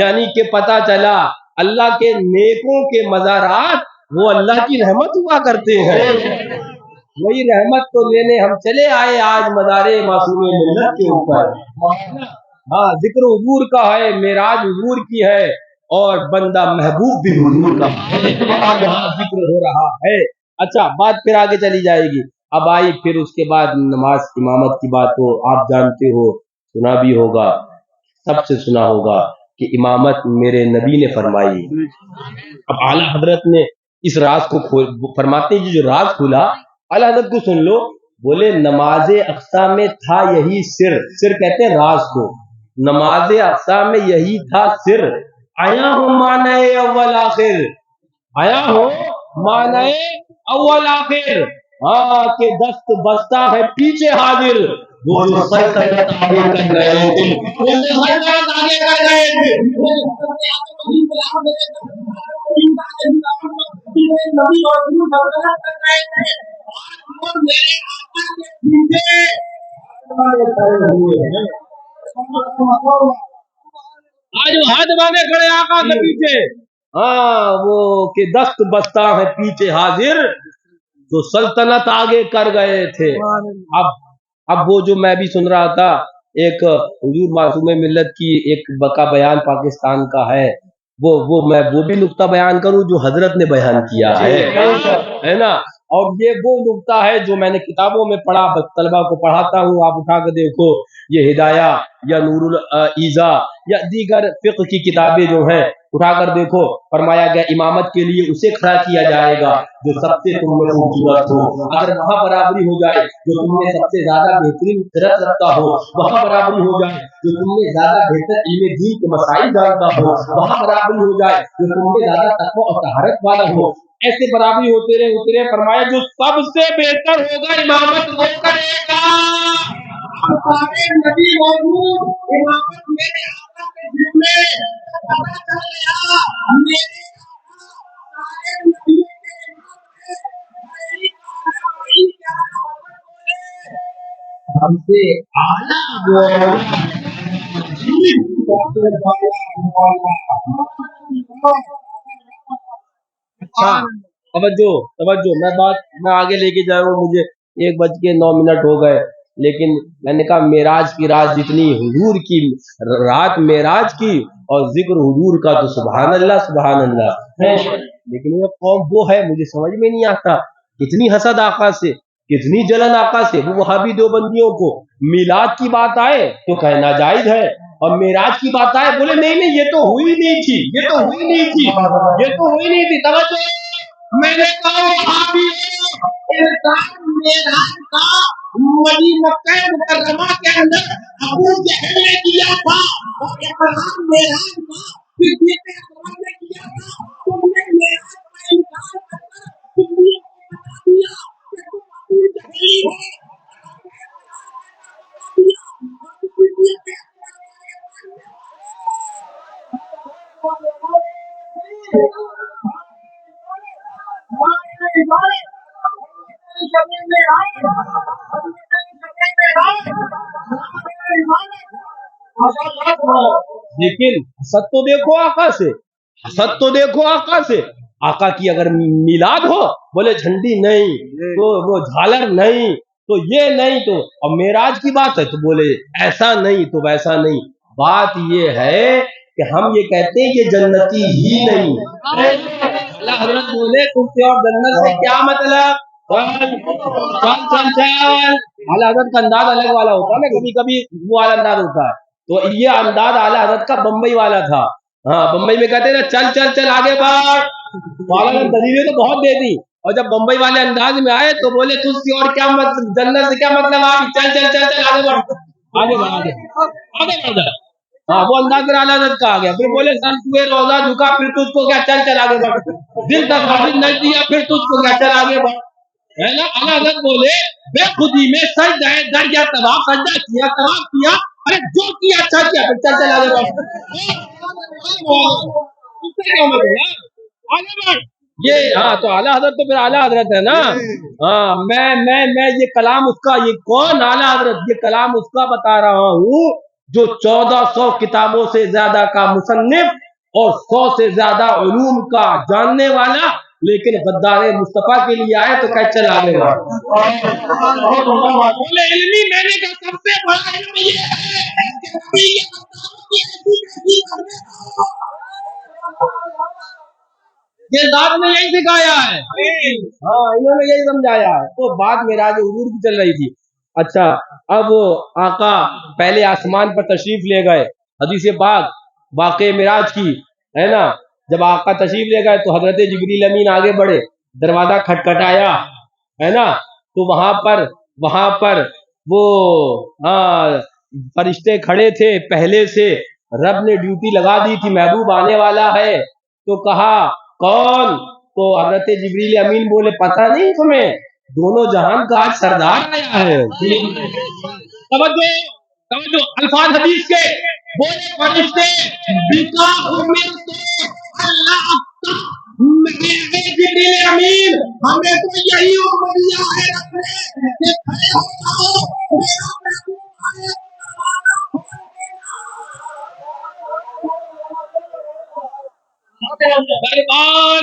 یعنی کہ پتا چلا اللہ کے نیکوں کے مزارات وہ اللہ کی رحمت ہوا کرتے ہیں. وہی رحمت تو لینے ہم چلے آئے آج مزار معصوم ملت کے اوپر. ہاں ذکر حضور کا ہے، معراج حضور کی ہے، اور بندہ محبوب بھی حضور کا ہے، یہاں ذکر ہو رہا ہے. اچھا بات پھر آگے چلی جائے گی. اب آئی پھر اس کے بعد نماز امامت کی بات. تو آپ جانتے ہو، سنا بھی ہوگا، سب سے سنا ہوگا کہ امامت میرے نبی نے فرمائی. اب اعلیٰ حضرت نے اس راز کو فرماتے ہیں، جو راز کھلا اعلیٰ حضرت کو سن لو. بولے نماز اقصی میں تھا یہی سر، سر کہتے ہیں راز کو. نماز اقصی میں یہی تھا سر، آیا ہوں معنی اول آخر، آیا ہوں معنی اول آخر. ہاں کہ دست بستہ ہے پیچھے حاضر، وہ جو سلطنت آگے کر گئے تھے، وہ جو سلطنت آگے کر گئے تھے. نبی اور سلطنت کر رہے تھے اور میرے آقا کے پیچھے آج وہ ہاتھ باندھے کھڑے آقا کے پیچھے. ہاں وہ کہ دست بستہ ہے پیچھے حاضر، جو سلطنت آگے کر گئے تھے. اب وہ جو میں بھی سن رہا تھا، ایک حضور معصوم ملت کی ایک بقا بیان پاکستان کا ہے وہ میں وہ بھی نقطہ بیان کروں جو حضرت نے بیان کیا ہے نا. اور یہ وہ نقطہ ہے جو میں نے کتابوں میں پڑھا، طلبا کو پڑھاتا ہوں، آپ اٹھا کے دیکھو، یہ ہدایہ یا نور الایزا یا دیگر فقہ کی کتابیں جو ہیں اٹھا کر دیکھو، فرمایا گیا امامت کے لیے اسے کھڑا کیا جائے گا جو سب سے تم میں خوبصورت ہو. اگر وہاں برابری ہو جائے جو تم میں سب سے زیادہ بہترین فطرت رکھتا ہو، وہاں برابری ہو جائے جو تم میں زیادہ بہتر علم دین کے مسائل جانتا ہو، وہاں برابری ہو جائے جو تم میں زیادہ تقوی اور طہارت والا ہو، ایسے برابری ہوتے رہے. فرمایا جو سب سے بہتر ہوگا امامت وہ کرے گا. سارے نبی موجود امامت میرے آقا کے ذمے. پتہ چل گیا میرے آقا سارے نبیوں کے امام ہیں. میری کارروائی کیا بولے ہم سے اعلیٰ اچھا توجہ میں آگے لے کے جا رہا ہوں. مجھے 1:09 ہو گئے، لیکن میں نے کہا معراج کی رات جتنی حضور کی رات معراج کی اور ذکر حضور کا تو سبحان اللہ ہے. لیکن یہ قوم وہ ہے مجھے سمجھ میں نہیں آتا، کتنی حسد آقا سے، کتنی جلن آقا سے. وہ وہابی دیوبندیوں کو میلاد کی بات آئے تو کہنا جائز ہے، اور معراج کی بات آئے بولے نہیں یہ تو ہوئی نہیں تھی، یہ تو ہوئی نہیں تھی. توجہ، میں نے کہا وہابی انسان معراج کا مکہ مکرمہ کے اندر ابو جہل نے کیا تھا اور ابراہیم معراج کا صدیق اکبر نے کیا تھا. تم نے معراج کا انکار کر کر دنیا کو بتا دیا کہ تم ابو جہلی ہو. لیکن حسد تو دیکھو آقا سے، حسد تو دیکھو آقا سے. آقا کی اگر میلاد ہو بولے جھنڈی نہیں، تو وہ جھالر نہیں، تو یہ نہیں، تو اب معراج کی بات ہے تو بولے ایسا نہیں تو ویسا نہیں. بات یہ ہے کہ ہم یہ کہتے ہیں یہ جنتی ہی نہیں. اللہ حضرت بولے تم سے اور جنت سے کیا مطلب؟ چل اعلیٰ حضرت کا انداز الگ والا ہوتا ہے نا، کبھی کبھی وہ والا انداز ہوتا ہے. تو یہ انداز اعلیٰ حضرت کا بمبئی والا تھا. ہاں بمبئی میں کہتے ہیں نا چل آگے بڑھ. والا دلیلیں تو بہت دے دی، اور جب بمبئی والے انداز میں آئے تو بولے تجھ سے اور کیا مطلب، جنت سے کیا مطلب؟ آپ چل آگے بڑھ. ہاں وہ انداز پھر اعلیٰ حضرت کا آ گیا. پھر بولے سر تو روزہ جھکا پھر تجھ کو کیا، چل آگے بڑھ. دل تک حاضر نہیں دیا پھر تجھ کو کیا، چل آگے بڑھ. ہے نا. اعلیٰ حضرت بولے بے خودی میں سجدہ در یا طواف، سجدہ کیا طواف کیا، ارے جو کیا اچھا کیا، پھر چل آگے بڑھ. آگے بڑھ. یہ ہاں تو اعلیٰ حضرت تو پھر اعلیٰ حضرت ہے نا. ہاں میں یہ کلام اس کا، یہ کون اعلیٰ حضرت، یہ کلام اس کا بتا رہا ہوں جو 1400 کتابوں سے زیادہ کا مصنف اور 100 سے زیادہ علوم کا جاننے والا، لیکن غدار مصطفیٰ کے لیے آئے تو کہ چل آگے بڑھ. بولے علمی میں نے کہا سب سے بڑا علم یہ ہے کہ نبی یہ بتاؤ کہ ایسی کرنے کو یہ ذات نے یہی سکھایا ہے. ہاں انہوں نے یہی سمجھایا ہے. تو بات معراج حضور کی چل رہی تھی. اچھا اب آقا پہلے آسمان پر تشریف لے گئے، حدیث پاک واقع معراج کی ہے نا. جب آقا تشریف لے گئے تو حضرت جبریل امین آگے بڑھے، دروازہ کھٹکھٹایا ہے نا. تو وہاں پر وہ فرشتے کھڑے تھے پہلے سے، رب نے ڈیوٹی لگا دی تھی محبوب آنے والا ہے. تو کہا کون؟ تو حضرت جبریل امین بولے پتہ نہیں تمہیں، دونوں جہان کا آج سردار آیا ہے. توجہ الفاظ حدیث کے بولے فرشتے بکا اللہ جبریل امین ہمیں تو یہی حکم دیا ہے رب نے کہ کھڑے ہو جاؤ، میرا محبوب آئے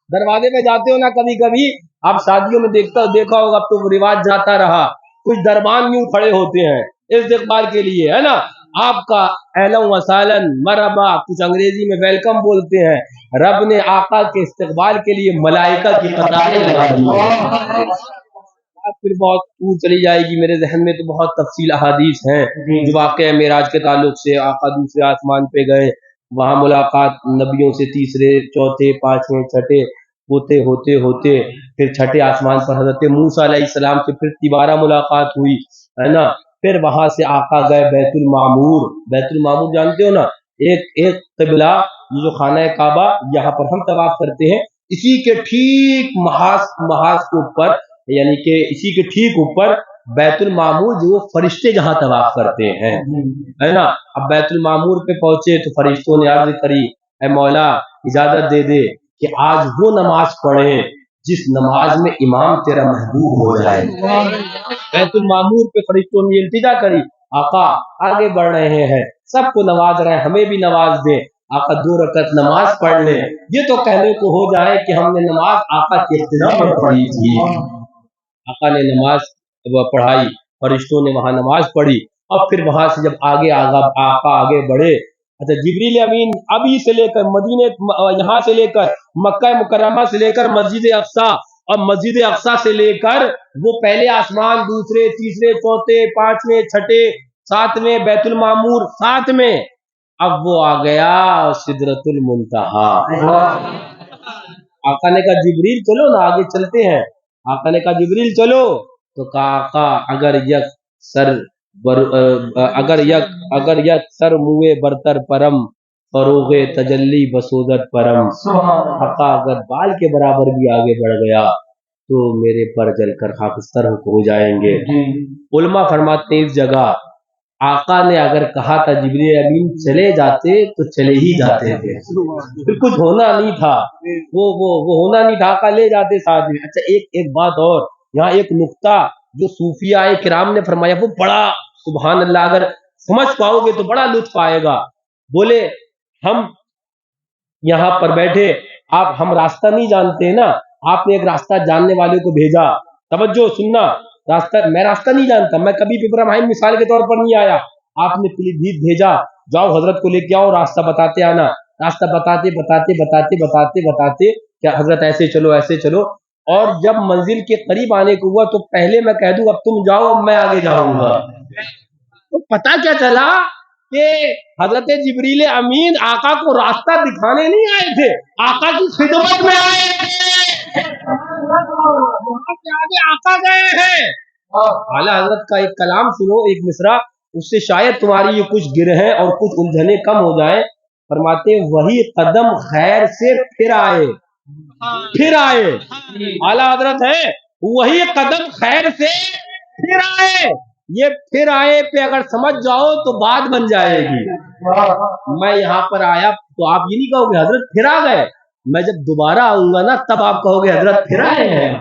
دروازے پہ جاتے ہو نا کبھی کبھی آپ شادیوں میں دیکھا ہوگا، اب تو رواج جاتا رہا، کچھ دربان یوں کھڑے ہوتے ہیں استقبال کے لیے ہے نا. آپ کا اہلا وسہلا مرحبا, کچھ انگریزی میں ویلکم بولتے ہیں. رب نے آقا کے استقبال کے لیے ملائکہ کی قطاریں لگا دی. پھر بہت دور چلی جائے گی, میرے ذہن میں تو بہت تفصیل احادیث ہیں جو واقع معراج کے تعلق سے. آقا دوسرے آسمان پہ گئے, وہاں ملاقات نبیوں سے, تیسرے چوتھے پانچویں چھٹے ہوتے ہوتے ہوتے پھر چھٹے آسمان پر حضرت موسیٰ علیہ السلام سے پھر دوبارہ ملاقات ہوئی, ہے نا. پھر وہاں سے آقا گئے بیت المعمور. بیت المعمور جانتے ہو نا, ایک قبلہ یہ جو خانہ کعبہ یہاں پر ہم طواف کرتے ہیں, اسی کے ٹھیک محاذ کے اوپر, یعنی کہ اسی کے ٹھیک اوپر بیت المعمور جو فرشتے جہاں طواف کرتے ہیں, ہے نا. اب بیت المعمور پہ پہنچے تو فرشتوں نے عرض کری, اے مولا اجازت دے دے کہ آج وہ نماز پڑھیں جس نماز میں امام تیرا محبوب ہو جائے. بیت المعمور پہ فرشتوں نے التجا کری, آقا آگے بڑھ رہے ہیں, سب کو نواز رہے ہیں, ہمیں بھی نواز دیں. آقا 2 رکعت نماز پڑھ لیں, یہ تو کہنے کو ہو جائے کہ ہم نے نماز آقا کے اقتداء میں پڑھی تھی. آقا نے نماز پڑھائی, فرشتوں نے وہاں نماز پڑھی. اور پھر وہاں سے جب آقا آگے بڑھے, اچھا جبریل امین ابھی سے لے کر مدینے, یہاں سے لے کر مکہ مکرمہ سے لے کر مسجد اقصی, اور مسجد اقصی سے لے کر وہ پہلے آسمان, دوسرے تیسرے چوتھے پانچویں چھٹے ساتویں بیت المعمور ساتھ میں, اب وہ آ گیا سدرۃ المنتہا. آقا نے کہا جبریل چلو نا آگے چلتے ہیں. آقا نے کہا جبریل چلو, تو کہا آقا اگر یک سر موے برتر پرم فروغ تجلی بسودت پرم. آقا اگر بال کے برابر بھی آگے بڑھ گیا تو میرے پر جل کر خاکستر ہو جائیں گے. علماء فرماتے ہیں اس جگہ آقا نے اگر کہا تھا جبریل امین چلے جاتے تو چلے ہی جاتے تھے, پھر کچھ ہونا نہیں تھا, وہ ہونا نہیں تھا, آقا لے جاتے ساتھ میں. اچھا ایک بات اور, یہاں ایک نقطہ جو صوفیاء کرام نے فرمایا وہ بڑا سبحان اللہ, اگر سمجھ پاؤ گے تو بڑا لطف آئے گا. بولے ہم یہاں پر بیٹھے, ہم راستہ نہیں جانتے نا, آپ نے ایک راستہ جاننے والے کو بھیجا, توجہ سننا, میں راستہ نہیں جانتا, میں کبھی ابراہیم مثال کے طور پر نہیں آیا, آپ نے پیلی بھیت بھیجا, جاؤ حضرت کو لے کے آؤ, راستہ بتاتے آنا. راستہ بتاتے کیا حضرت ایسے چلو, اور جب منزل کے قریب آنے کو ہوا تو پہلے میں کہہ دوں اب تم جاؤ میں آگے جاؤں گا. تو پتا کیا چلا کہ حضرت جبریل امین آقا کو راستہ دکھانے نہیں آئے تھے, آقا کی خدمت میں آئے تھے. آگے آقا گئے ہیں. اعلیٰ حضرت کا ایک کلام سنو, ایک مصرع, اس سے شاید تمہاری یہ کچھ گرہیں اور کچھ الجھنیں کم ہو جائیں. فرماتے وہی قدم خیر سے پھر آئے. اعلیٰ حضرت ہے, وہی قدم خیر سے پھر آئے. یہ پھر آئے پہ اگر سمجھ جاؤ تو بات بن جائے گی. میں یہاں پر آیا تو آپ یہ نہیں کہو گے حضرت پھر آ گئے, میں جب دوبارہ آؤں گا نا تب آپ کہو گے حضرت پھر آئے ہیں.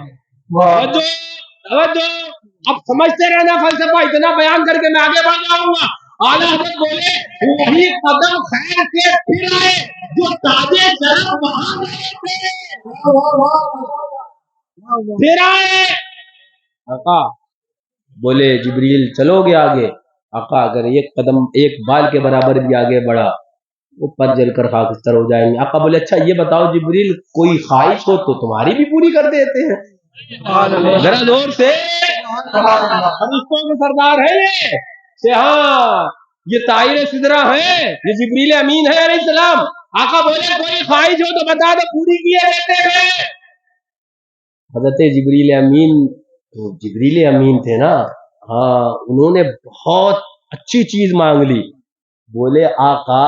اب سمجھتے رہنا فلسفہ, اتنا بیان کر کے میں آگے بڑھ جاؤں گا. اعلیٰ حضرت بولے وہی قدم خیر سے پھر آئے جو تاجے جنم وہاں گئے پھر آئے. آقا بولے جبریل چلو گے آگے. آقا اگر ایک قدم ایک بال کے برابر بھی آگے بڑھا وہ پر جل کر خاکستر ہو جائیں گے. آقا بولے اچھا یہ بتاؤ جبریل کوئی خواہش ہو تو تمہاری بھی پوری کر دیتے ہیں. ذرا زور سے, فرشتوں کے سردار ہے یہ, ہاں یہ طاہر سدرہ ہے, یہ جبریل امین ہے علیہ السلام. آقا بولے کوئی خواہش ہو تو بتا دو پوری کیے دیتے ہیں. حضرت جبریل امین تھے نا, ہاں انہوں نے بہت اچھی چیز مانگ لی. بولے آقا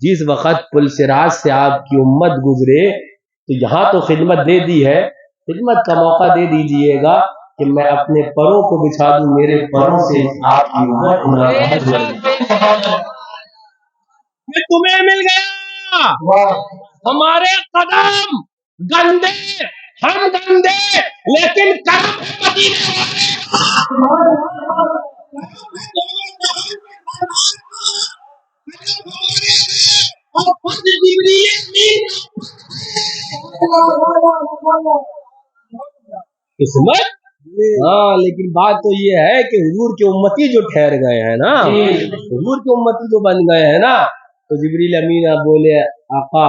جس وقت پل صراط سے آپ کی امت گزرے تو یہاں تو خدمت دے دی ہے, خدمت کا موقع دے دیجئے گا کہ میں اپنے پروں کو بچھا دوں, میرے پروں سے آپ کی امت تمہیں مل گیا. ہمارے قدم گندے, ہم گندے, لیکن کرم مدینے قسمت ہاں لیکن بات تو یہ ہے کہ حضور کے امتی جو ٹھہر گئے ہیں نا، حضور کے امتی جو بن گئے ہیں نا، تو جبریل امین آپ بولے آقا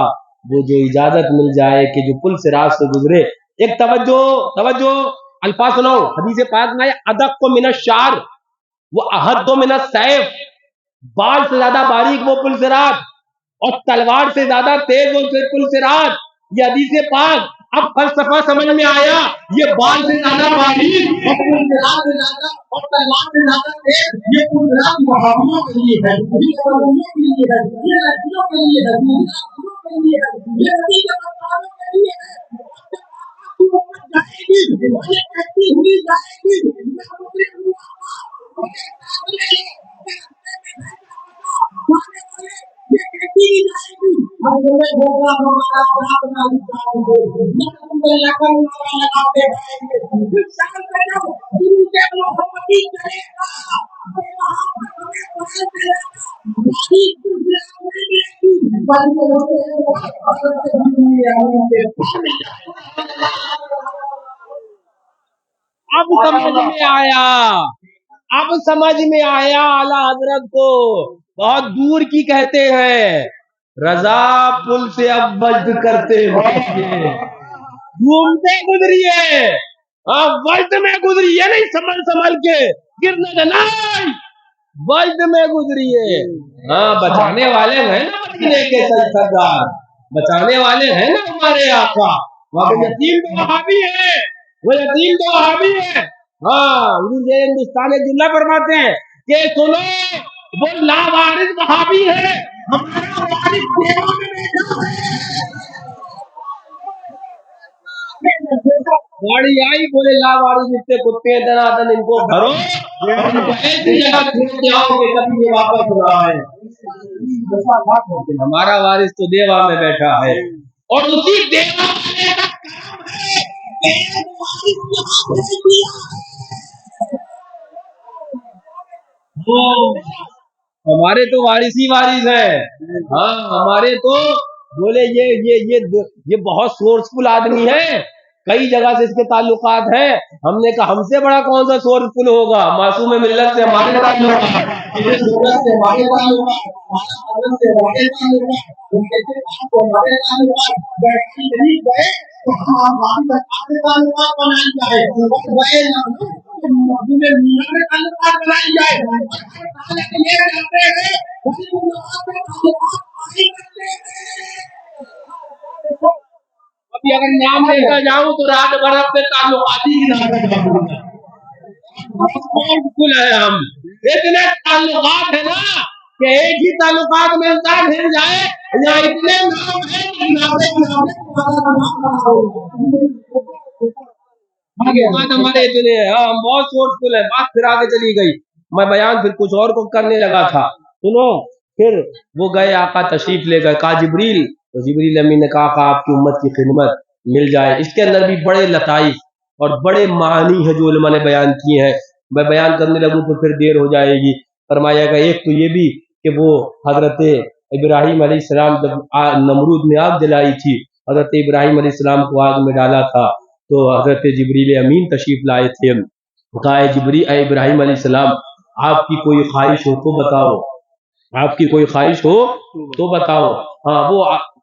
وہ جو اجازت مل جائے کہ جو پل صراط سے گزرے، ایک توجہ الفاظ سناؤ، حدیث پاک میں ادق من الشعر وہ احد من السیف، بال سے زیادہ باریک وہ پل صراط اور تلوار سے زیادہ تیز وہ پل صراط، یہ حدیث پاک۔ اب فلسفہ سمجھ میں آیا، یہ بال سے زیادہ باریک اور پنجاب سے زیادہ اور تلوار سے زیادہ تیز یہ پنجاب محاوروں کے لیے ہے، یہ قومیوں کے لیے ہے، یہ لڑکیوں کے لیے ہے، یہ لڑکیوں کے لیے ہے، یہ نبی کے مقاموں کے لیے ہے۔ جائے گی اور یہ کہتی ہوئی جائے گی میں مجھے یہ کہتی ہی جائے گی اور تمہیں ہوگا ہمارا پرارتھنا لگاتے جائیں گے اس سال کا جب گرو کے محبتی کرے گا تو وہاں پر ہمیں پتہ چلے گا ہماری گجرات نہیں ملے گی بلکہ اب سمجھ میں آیا، اب سمجھ میں آیا اعلیٰ حضرت کو بہت دور کی کہتے ہیں، رضا پل سے اب وجد کرتے ہوئے گھومتے گزریے، وجد میں گزریے نہیں سنبھل کے گرنا نہیں، وجد میں گزریے۔ ہاں بچانے والے ہیں نا مدینے کے سرکار، بچانے والے ہیں نا ہمارے آقا، وہ یتیم تو وہابی ہے، وہ یتیم تو وہابی ہے۔ ہاں حضور ہندوستان جملہ فرماتے ہیں کہ سنو وہ لاوارث وہابی ہے، ہمارا وارث دیوا میں بیٹھا ہے۔ گاڑی آئی بولے لاوارث اتنے کتے ہیں دنادن ان کو بھرو اور ان کو ایسی جگہ چھوڑ کے آؤ کہ کبھی یہ واپس نہ آئے۔ ہمارا وارث تو دیوا میں بیٹھا ہے اور اسی دیوا والے کا کام ہے کہ ایک وارث یہاں بھیج دیا ہمارے تو وارث ہی وارث ہیں۔ ہاں ہمارے تو بولے یہ بہت سورسفل آدمی ہے، کئی جگہ سے اس کے تعلقات ہیں۔ ہم نے کہا ہم سے بڑا کون سا سورسفل ہوگا، معصوم ملت سے ہمارے تعلقات، ابھی اگر نام لیتا جاؤں تو رات بھر اپنے تعلقاتی ہی نام ہے، ہم اتنے تعلقات ہے نا کہ ایک ہی تعلقات میں انسان ہل جائے یا اتنے نام ہے ہمارے اتنے ہیں، ہم بہت سورسفل ہے۔ بات پھر آگے چلی گئی، میں بیان پھر کچھ اور کو کرنے لگا تھا۔ سنو پھر وہ گئے، آقا تشریف لے گئے، کہا جبریل، تو جبریل امین نے کہا آپ کی امت کی خدمت مل جائے۔ اس کے اندر بھی بڑے لطائف اور بڑے معانی ہیں جو علماء نے بیان کیے ہیں، میں بیان کرنے لگوں تو پھر دیر ہو جائے گی۔ فرمایا گا ایک تو یہ بھی کہ وہ حضرت ابراہیم علیہ السلام جب نمرود نے آگ جلائی تھی، حضرت ابراہیم علیہ السلام کو آگ میں ڈالا تھا تو حضرت جبریل امین تشریف لائے تھے، کہا اے ابراہیم علیہ السلام آپ کی کوئی خواہش ہو تو بتاؤ، آپ کی کوئی خواہش ہو تو بتاؤ۔ ہاں وہ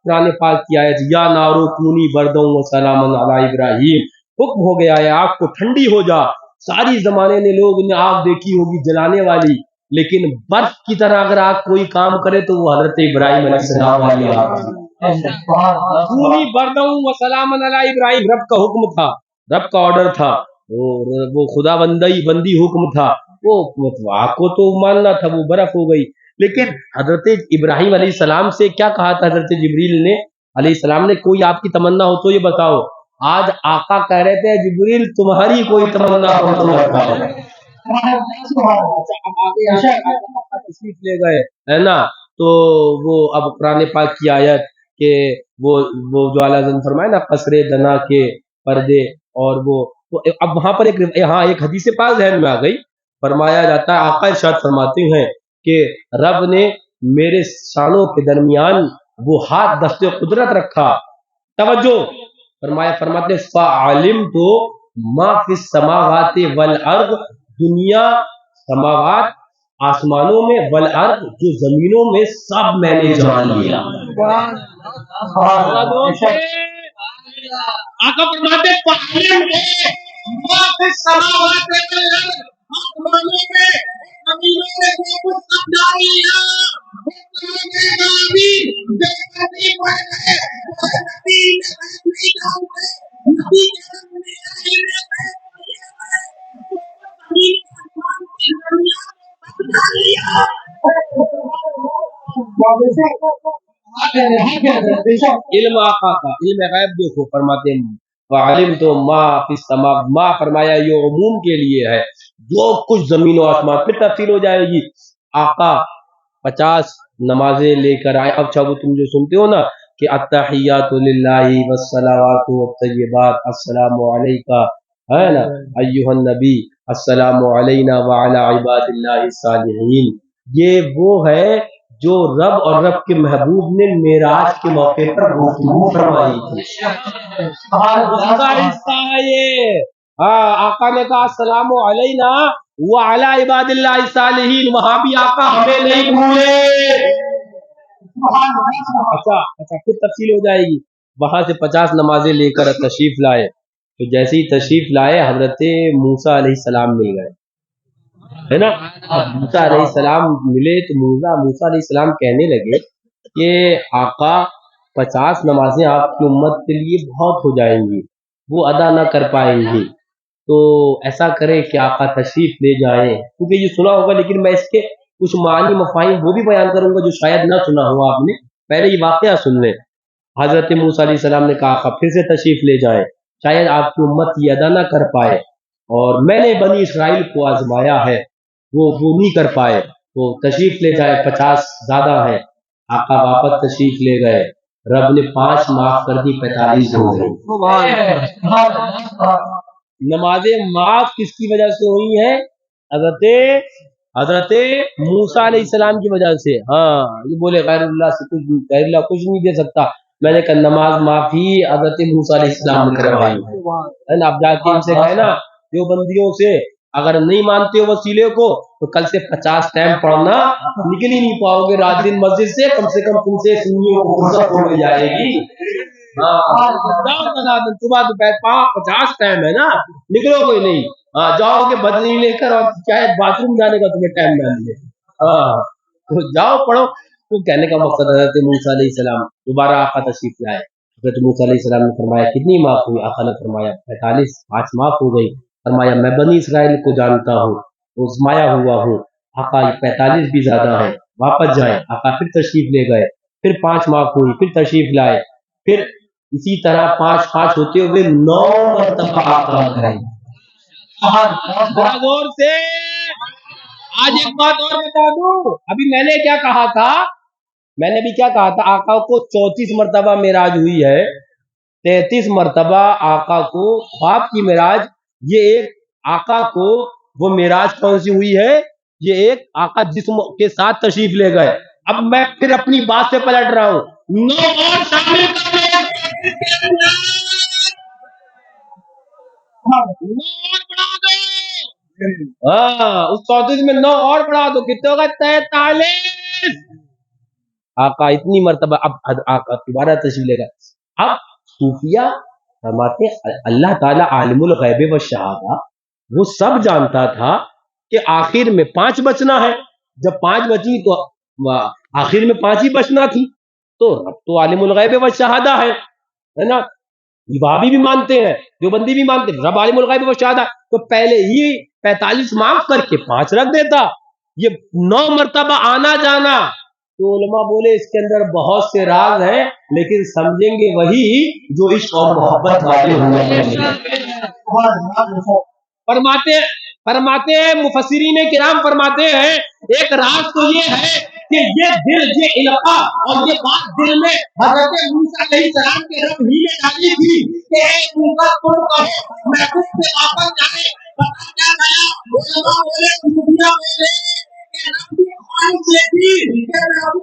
قرآن پاک کی آیت یا نارو کونی بردوں و سلام علی ابراہیم، حکم ہو گیا ہے آگ کو ٹھنڈی ہو جا۔ ساری زمانے نے لوگ نے آگ دیکھی ہوگی جلانے والی، لیکن برف کی طرح اگر آگ کوئی کام کرے تو وہ حضرت ابراہیم علیہ السلام والی آگ کونی بردوں و سلام علی ابراہیم، رب کا حکم تھا، رب کا آرڈر تھا، وہ خدا بندی حکم تھا، وہ آگ کو تو ماننا تھا، وہ برف ہو گئی۔ لیکن حضرت ابراہیم علیہ السلام سے کیا کہا تھا حضرت جبریل نے علیہ السلام نے، کوئی آپ کی تمنا ہو تو یہ بتاؤ۔ آج آقا کہہ رہے تھے جبریل تمہاری کوئی تمنا ہو تو بتاؤ۔ تشریف لے گئے ہے نا، تو وہ اب قرآن پاک کی آیت کہ وہ جو اعلیٰ حضرت فرمائے نا قصر دنا کے پردے، اور وہ اب وہاں پر ایک حدیث پاک ذہن میں آ گئی، فرمایا جاتا ہے آقا ارشاد فرماتے ہیں کہ رب نے میرے شانوں کے درمیان وہ ہاتھ دست قدرت رکھا، توجہ فرماتے فعلمت ما فی السماوات والارض، دنیا سماوات آسمانوں میں، والارض جو زمینوں میں، سب میں نے جان لیا۔ آقا فرماتے پہاڑوں میں ما فی السماوات والارض، آسمانوں میں زمینوں میں جو کچھ سب جان لیا۔ نبی جو نبی پڑھ گئے وہ نبی نہیں جانتے، نبی کے علم میں علم آقا کا علم غیب دیکھو، فرماتے ہیں وعلم تو ما فی السما، ما فرمایا یہ عموم کے لیے ہے، جو کچھ زمین و آسمان، پھر تفصیل ہو جائے گی۔ آقا 50 نمازیں لے کر آئے۔ اب وہ تم جو سنتے ہو نا کہ التحیات للہ والصلوات والطیبات السلام علیکہ، ہے نا ایھا النبی السلام علینا وعلی عباد اللہ الصالحین، یہ وہ ہے جو رب اور رب کے محبوب نے معراج کے موقع پر گفتگو فرمائی تھی۔ اس کا حصہ ہے یہ۔ ہاں، آقا نے کہا السلام علینا وعلی عباد اللہ الصالحین، وہاں بھی آقا ہمیں نہیں بھولے۔ اچھا پھر تفصیل ہو جائے گی۔ وہاں سے 50 نمازیں لے کر تشریف لائے، تو جیسے ہی تشریف لائے حضرت موسیٰ علیہ السلام مل گئے، ہے نا۔ موسیٰ علیہ السلام ملے تو موسیٰ علیہ السلام کہنے لگے کہ آقا 50 نمازیں آپ کی امت کے لیے بہت ہو جائیں گی، وہ ادا نہ کر پائیں گی، تو ایسا کرے کہ آقا تشریف لے جائیں، کیونکہ یہ سنا ہوگا لیکن میں اس کے کچھ معنی مفاہیم وہ بھی بیان کروں گا جو شاید نہ سنا ہوا آپ نے، پہلے یہ واقعہ سن لیں۔ حضرت موسیٰ علیہ السلام نے کہا آقا پھر سے تشریف لے جائیں، شاید آپ کی امت یہ ادا نہ کر پائے، اور میں نے بنی اسرائیل کو آزمایا ہے، وہ نہیں کر پائے، تو تشریف لے جائے، 50 زیادہ ہے۔ آقا واپس تشریف لے گئے، رب نے 5 معاف کر دی، 45 ہو گئی۔ نمازیں معاف کس کی وجہ سے ہوئی ہیں؟ حضرت موسیٰ علیہ السلام کی وجہ سے۔ ہاں، یہ بولے غیر اللہ سے کچھ، غیر اللہ کچھ نہیں دے سکتا، میں نے کہا نماز معافی حضرت موسیٰ علیہ السلام نے کروائی ہے نا۔ اب جا کے ان سے کہنا جو بندیوں سے اگر نہیں مانتے ہو وسیلے کو تو کل سے 50 ٹائم پڑھنا، نکل ہی نہیں پاؤ گے رات دن مسجد سے، کم تم سے سنیوں کو فرصت ہو جائے گی۔ صبح دوپہر 50 ٹائم ہے نا، نکلو کوئی نہیں، جاؤ گے بدلی لے کر، اور چاہے باتھ روم جانے کا تمہیں ٹائم نہ ملے، تو جاؤ پڑھو۔ تو کہنے کا مقصد حضرت موسیٰ علیہ السلام دوبارہ آقا تشریف لائے، حضرت موسیٰ علیہ السلام نے فرمایا کتنی معاف ہوئی؟ آقا نے فرمایا 45، 5 معاف ہو گئی۔ فرمایا میں بنی اسرائیل کو جانتا ہوں، آزمایا ہوا ہوں، آقا 45 بھی زیادہ ہے، واپس جائیں۔ آقا پھر تشریف لے گئے، پھر 5 معاف ہوئی، پھر تشریف لائے، پھر اسی طرح 5 ہوتے ہوئے 9 مرتبہ آقا کریں۔ زور سے آج ایک بات اور بتا دوں، ابھی میں نے کیا کہا تھا؟ میں نے بھی کیا کہا تھا؟ آقا کو 34 مرتبہ معراج ہوئی ہے، 33 مرتبہ آقا کو خواب کی معراج، یہ ایک آقا کو وہ معراج کون سی ہوئی ہے؟ یہ ایک آقا جسم کے ساتھ تشریف لے گئے۔ اب میں پھر اپنی بات سے پلٹ رہا ہوں، 9 اور شامل کر لو، 9 اور بڑھا دو، ہاں اس 34 میں 9 اور بڑھا دو، کتنے ہوگا؟ 43۔ آقا اتنی مرتبہ، اب آقا دوبارہ تشریف لے گئے۔ اب صوفیہ فرماتے ہیں اللہ تعالیٰ عالم الغیب و شہادہ، وہ سب جانتا تھا کہ آخر میں 5 بچنا ہے، جب 5 بچی تو آخر میں 5 ہی بچنا تھی، تو رب تو عالم الغیب و شہادہ ہے نا۔ وہابی بھی مانتے ہیں، جو بندی بھی مانتے ہیں رب عالم الغیب و شہادہ، تو پہلے ہی 45 معاف کر کے 5 رکھ دیتا، یہ 9 مرتبہ آنا جانا۔ تو علماء بولے اس کے اندر بہت سے راز ہیں، لیکن سمجھیں گے وہی جو عشق اور محبت والے ہوئے ہیں۔ فرماتے ہیں مفسرین کرام فرماتے ہیں ایک راز تو یہ ہے کہ یہ دل، یہ علاقہ اور یہ بات دل میں حضرت موسیٰ علیہ السلام کے رب ہی نے ڈالی تھی کہ اے موسیٰ تم کہو محبوب سے واپس جائے، پتہ کیا گیا؟ علماء بولے، صوفیاء بولے کہ رب کی خواہش یہ تھی کہ محبوب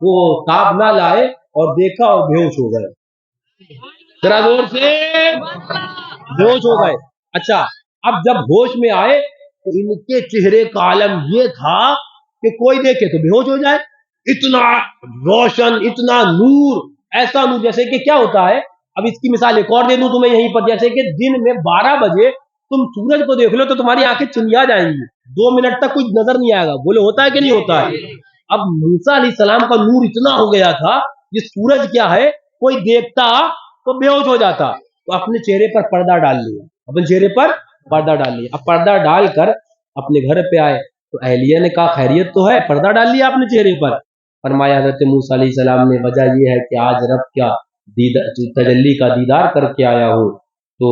وہ تاب نہ لائے اور دیکھا اور بے ہوش ہو گئے. ذرا زور سے بے ہوش ہو گئے. اچھا اب جب ہوش میں آئے تو ان کے چہرے کا عالم یہ تھا کہ کوئی دیکھے تو بے ہوش ہو جائے. اتنا روشن، اتنا نور، ایسا نور جیسے کہ کیا ہوتا ہے. اب اس کی مثال ایک اور دے دوں تمہیں یہیں پر. جیسے کہ دن میں 12 بجے تم سورج کو دیکھ لو تو تمہاری آنکھیں چنیا جائیں گی، 2 منٹ تک کچھ نظر نہیں آئے گا. بولے ہوتا ہے کہ نہیں ہوتا ہے؟ اب موسیٰ علیہ السلام کا نور اتنا ہو گیا تھا، یہ سورج کیا ہے، کوئی دیکھتا تو بے ہوش ہو جاتا. تو اپنے چہرے پر پردہ ڈال لیا، اپنے چہرے پر پردہ ڈال لیا. اب پردہ ڈال کر اپنے گھر پہ آئے تو اہلیہ نے کہا خیریت تو ہے؟ پردہ ڈال لیا اپنے چہرے پر. فرمایا حضرت موسیٰ علیہ السلام نے وجہ یہ ہے کہ آج رب کیا تجلی کا دیدار کر کے آیا ہو، تو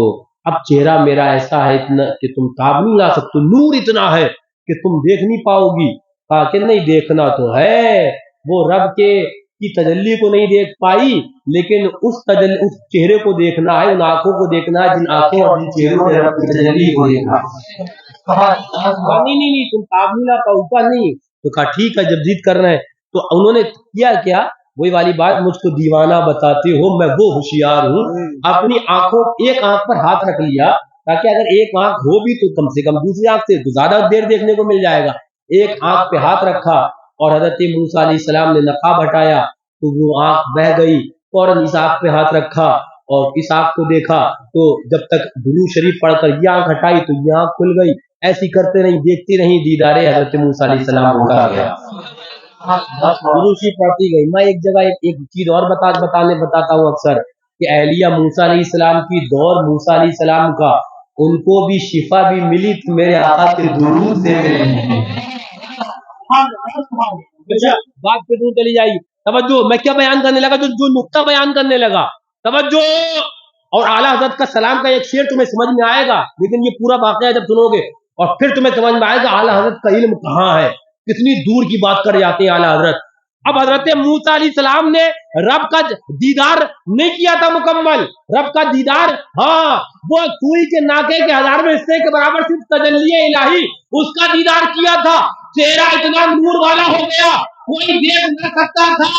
اب چہرہ میرا ایسا ہے اتنا کہ تم تاب نہیں لا سکتے، نور اتنا ہے کہ تم دیکھ نہیں پاؤ گی. کہا کہ نہیں دیکھنا تو ہے، وہ رب کے کی تجلی کو نہیں دیکھ پائی، لیکن اس چہرے کو دیکھنا ہے، ان آنکھوں کو دیکھنا ہے جن آنکھوں اور جن چہروں نے رب کی تجلی کو دیکھا. نہیں تم تاب نہیں لا پاؤ کا نہیں. تو کہا ٹھیک ہے جب ضد کر رہے ہیں. تو انہوں نے کیا وہی والی بات، مجھ کو دیوانہ بتاتے ہو، میں وہ ہوشیار ہوں. اپنی آنکھوں ایک آنکھ پر ہاتھ رکھ لیا تاکہ اگر ایک آنکھ ہو بھی تو کم سے کم دوسری آنکھ سے تو زیادہ دیر دیکھنے کو مل جائے گا. ایک آنکھ پہ ہاتھ رکھا اور حضرت موسیٰ علیہ السلام نے نقاب ہٹایا تو وہ آنکھ بہہ گئی. فوراً اس آنکھ پہ ہاتھ رکھا اور اس آنکھ کو دیکھا تو جب تک درود شریف پڑھ کر یہ آنکھ ہٹائی تو یہ آنکھ کھل گئی. ایسی کرتے رہی، دیکھتی رہی، دیدار حضرت موسیٰ علیہ السلام ہوتا گیا. پڑھتی گئی. میں ایک جگہ ایک چیز اور بتاتا ہوں اکثر کہ اہلیہ موسیٰ علیہ السلام کی دور موسیٰ علیہ السلام کا، ان کو بھی شفا بھی ملی تو میرے آقا کے درود سے ملی. بات پہ دور چلی جائے گی. توجہ، میں کیا بیان کرنے لگا، جو نقطہ بیان کرنے لگا. توجہ. اور اعلیٰ حضرت کا سلام کا ایک شعر تمہیں سمجھ میں آئے گا، لیکن یہ پورا واقعہ جب سنو گے اور پھر تمہیں سمجھ میں آئے گا اعلیٰ حضرت کا علم کہاں ہے، کتنی دور کی بات کر جاتے ہیں اعلیٰ حضرت. اب حضرت موسیٰ علیہ السلام نے رب کا دیدار نہیں کیا تھا مکمل. رب کا دیدار ہاں وہ سوئی کے ناکے کے 1000ویں حصے کے برابر صرف تجلی الہی اس کا دیدار کیا تھا. چہرہ اتنا نور والا ہو گیا کوئی دیکھ نہ سکتا تھا.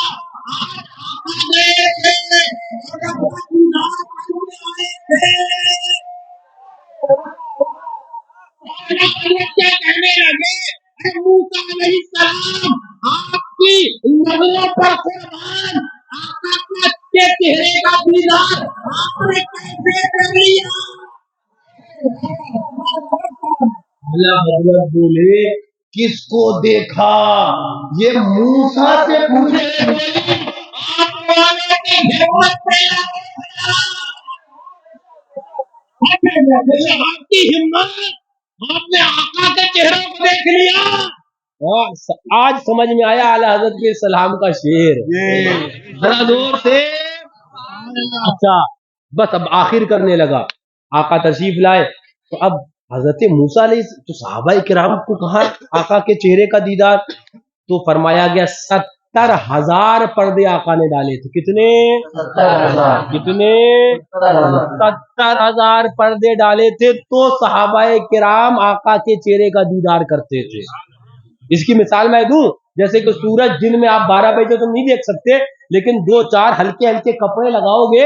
کیا کہنے لگے، اے موسیٰ علیہ السلام آپ کی نظروں پر قربان، آقا کے چہرے کا دیدار آپ نے کیسے کر لیا. اللہ حضرت بولے کس کو دیکھا، یہ موسیٰ سے پوچھے. آپ والوں کی ہمت پیدا آپ کی ہمت، آپ نے آقا کے چہروں کو دیکھ لیا. آج سمجھ میں آیا اعلیٰ حضرت کے سلام کا شعر. ذرا زور سے. اچھا بس اب آخر کرنے لگا. آقا تشریف لائے تو اب حضرت موسیٰ علیہ تو صحابہ کرام کو کہا آقا کے چہرے کا دیدار، تو فرمایا گیا 70,000 پردے آقا نے ڈالے تھے. کتنے؟ 70,000 پردے ڈالے تھے تو صحابہ کرام آقا کے چہرے کا دیدار کرتے تھے. اس کی مثال میں دوں، جیسے کہ سورج دن میں آپ 12 بجے تو نہیں دیکھ سکتے، لیکن 2-4 ہلکے ہلکے کپڑے لگاؤ گے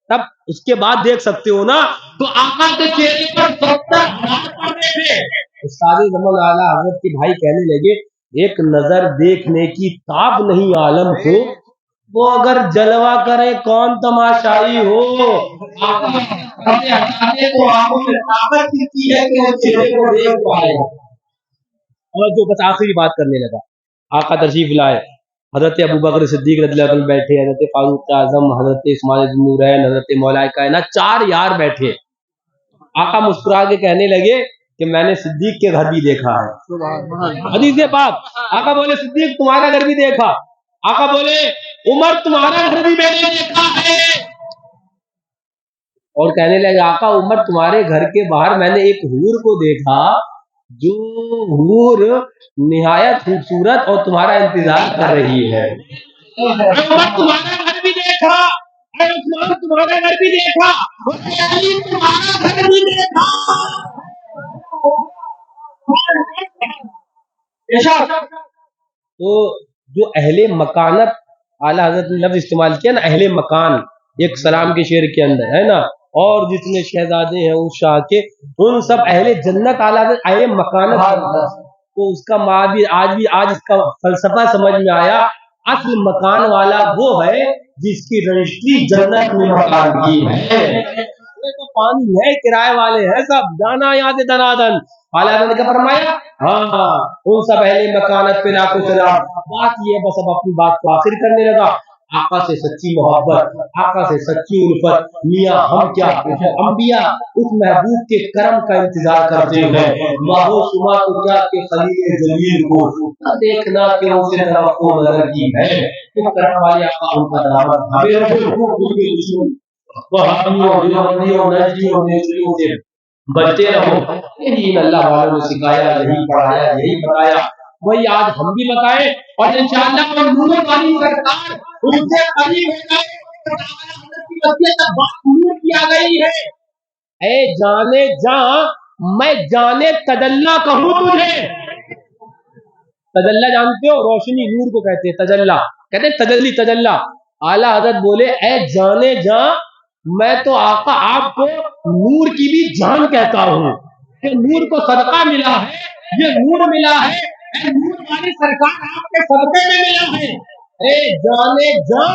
تب اس کے بعد دیکھ سکتے ہو نا. تو آقا کے چہرے پر 70,000 پردے تھے. استاد زمان اعلیٰ حضرت کے بھائی کہنے لگے ایک نظر دیکھنے کی تاب نہیں عالم کو، وہ اگر جلوہ کرے کون تماشائی ہو. تو آنکھوں میں طاقت کتنی ہے کہ وہ چہرے کو دیکھ پائے. اور جو بس آخری بات کرنے لگا. آقا تشریف لائے، حضرت ابو بکر صدیق رضی اللہ عنہ بیٹھے، حضرت فاروق اعظم، حضرت عثمان ذو النورین، حضرت مولا کائنات 4 یار بیٹھے. آقا مسکرا کے کہنے لگے کہ میں نے صدیق کے گھر بھی دیکھا ہے. حدیث پاک. آقا بولے صدیق تمہارا گھر بھی دیکھا. آقا بولے عمر تمہارا گھر بھی میں نے دیکھا ہے. اور کہنے لگے آقا عمر تمہارے گھر کے باہر میں نے ایک حور کو دیکھا جو حور نہایت خوبصورت اور تمہارا انتظار کر رہی ہے. عمر تمہارا گھر بھی دیکھا، عثمان تمہارا گھر بھی دیکھا، علی تمہارا گھر بھی دیکھا. تو جو اہل مکانت اعلیٰ حضرت نے لفظ استعمال کیا نا اہل مکان، ایک سلام کے شعر کے اندر ہے نا، اور جتنے شہزادے ہیں اس شاہ کے ان سب اہل جنت، اعلیٰ حضرت اہل مکانت، تو اس کا بھی آج اس کا فلسفہ سمجھ میں آیا، اصل مکان والا وہ ہے جس کی رجسٹری جنت میں مکان کی ہے، تو پانی ہے، کرائے والے ہیں سب، جانا یہاں سے دنادن۔ اعلیٰ حضرت نے کیا فرمایا؟ ہاں ان سب اہل مکانت پہ لاکھوں سلام۔ بات یہ ہے، بس اب اپنی بات کو آخر کرنے لگا، آقا سے سچی محبت، آقا سے سچی الفت، میاں ہم کیا انبیاء اس محبوب کے کرم کا انتظار کرتے ہیں، ماہو شما تو کیا کہ خلیل جلیل کو نہ دیکھنا کہ اسے توقع نظر کی ہے، تو کرم والے آقا ان کا درامت بھاوے رکھو، ان کے دشمن وہابیوں دیوبندیوں نجدیوں نیچریوں سے بچتے رہو۔ یہی ان اللہ والوں نے سکھایا، یہی پڑھایا، یہی بتایا، وہی آج ہم بھی بتائیں، اور انشاءاللہ وہ نور والی سرکار ان سے قریب ہو جائے، بات نور کیا گئی ہے، اے جانے جاں میں جانے تجلا کہوں تجھے، تجلا جانتے ہو، روشنی نور کو کہتے ہیں، تجلا کہتے ہیں تجلی، تجلا۔ اعلیٰ حضرت بولے اے جانے جاں میں تو آقا آپ کو نور کی بھی جان کہتا ہوں، کہ نور کو صدقہ ملا ہے، یہ نور ملا ہے، اے نور والی سرکار آپ کے صدقے میں ملا ہے، اے جانے جاں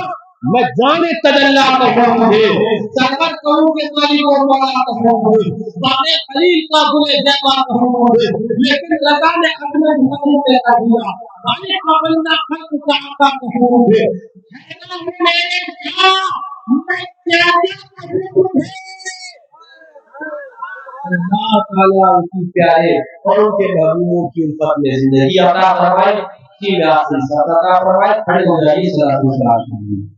میں جانے تجلا کہوں گے، سرور کہوں گے تالی کو مولا کہوں گے، بانے خلیل کا گلے جیبا کہوں گے، لیکن رضا نے ختم جھانی پہ کر دیا، بانے کا بندہ خلق کا آقا کہوں گے، حیدر میرے شاہ میں کیا کیا کہوں گے، اللہ تعالیٰ ان کی پیارے اور ان کے محبوبوں کی الفت میں زندگی عطا فرمائے، کی میں آخری ساتھ عطا فرمائے، کھڑے ہو جائیے، صلاۃ و سلام۔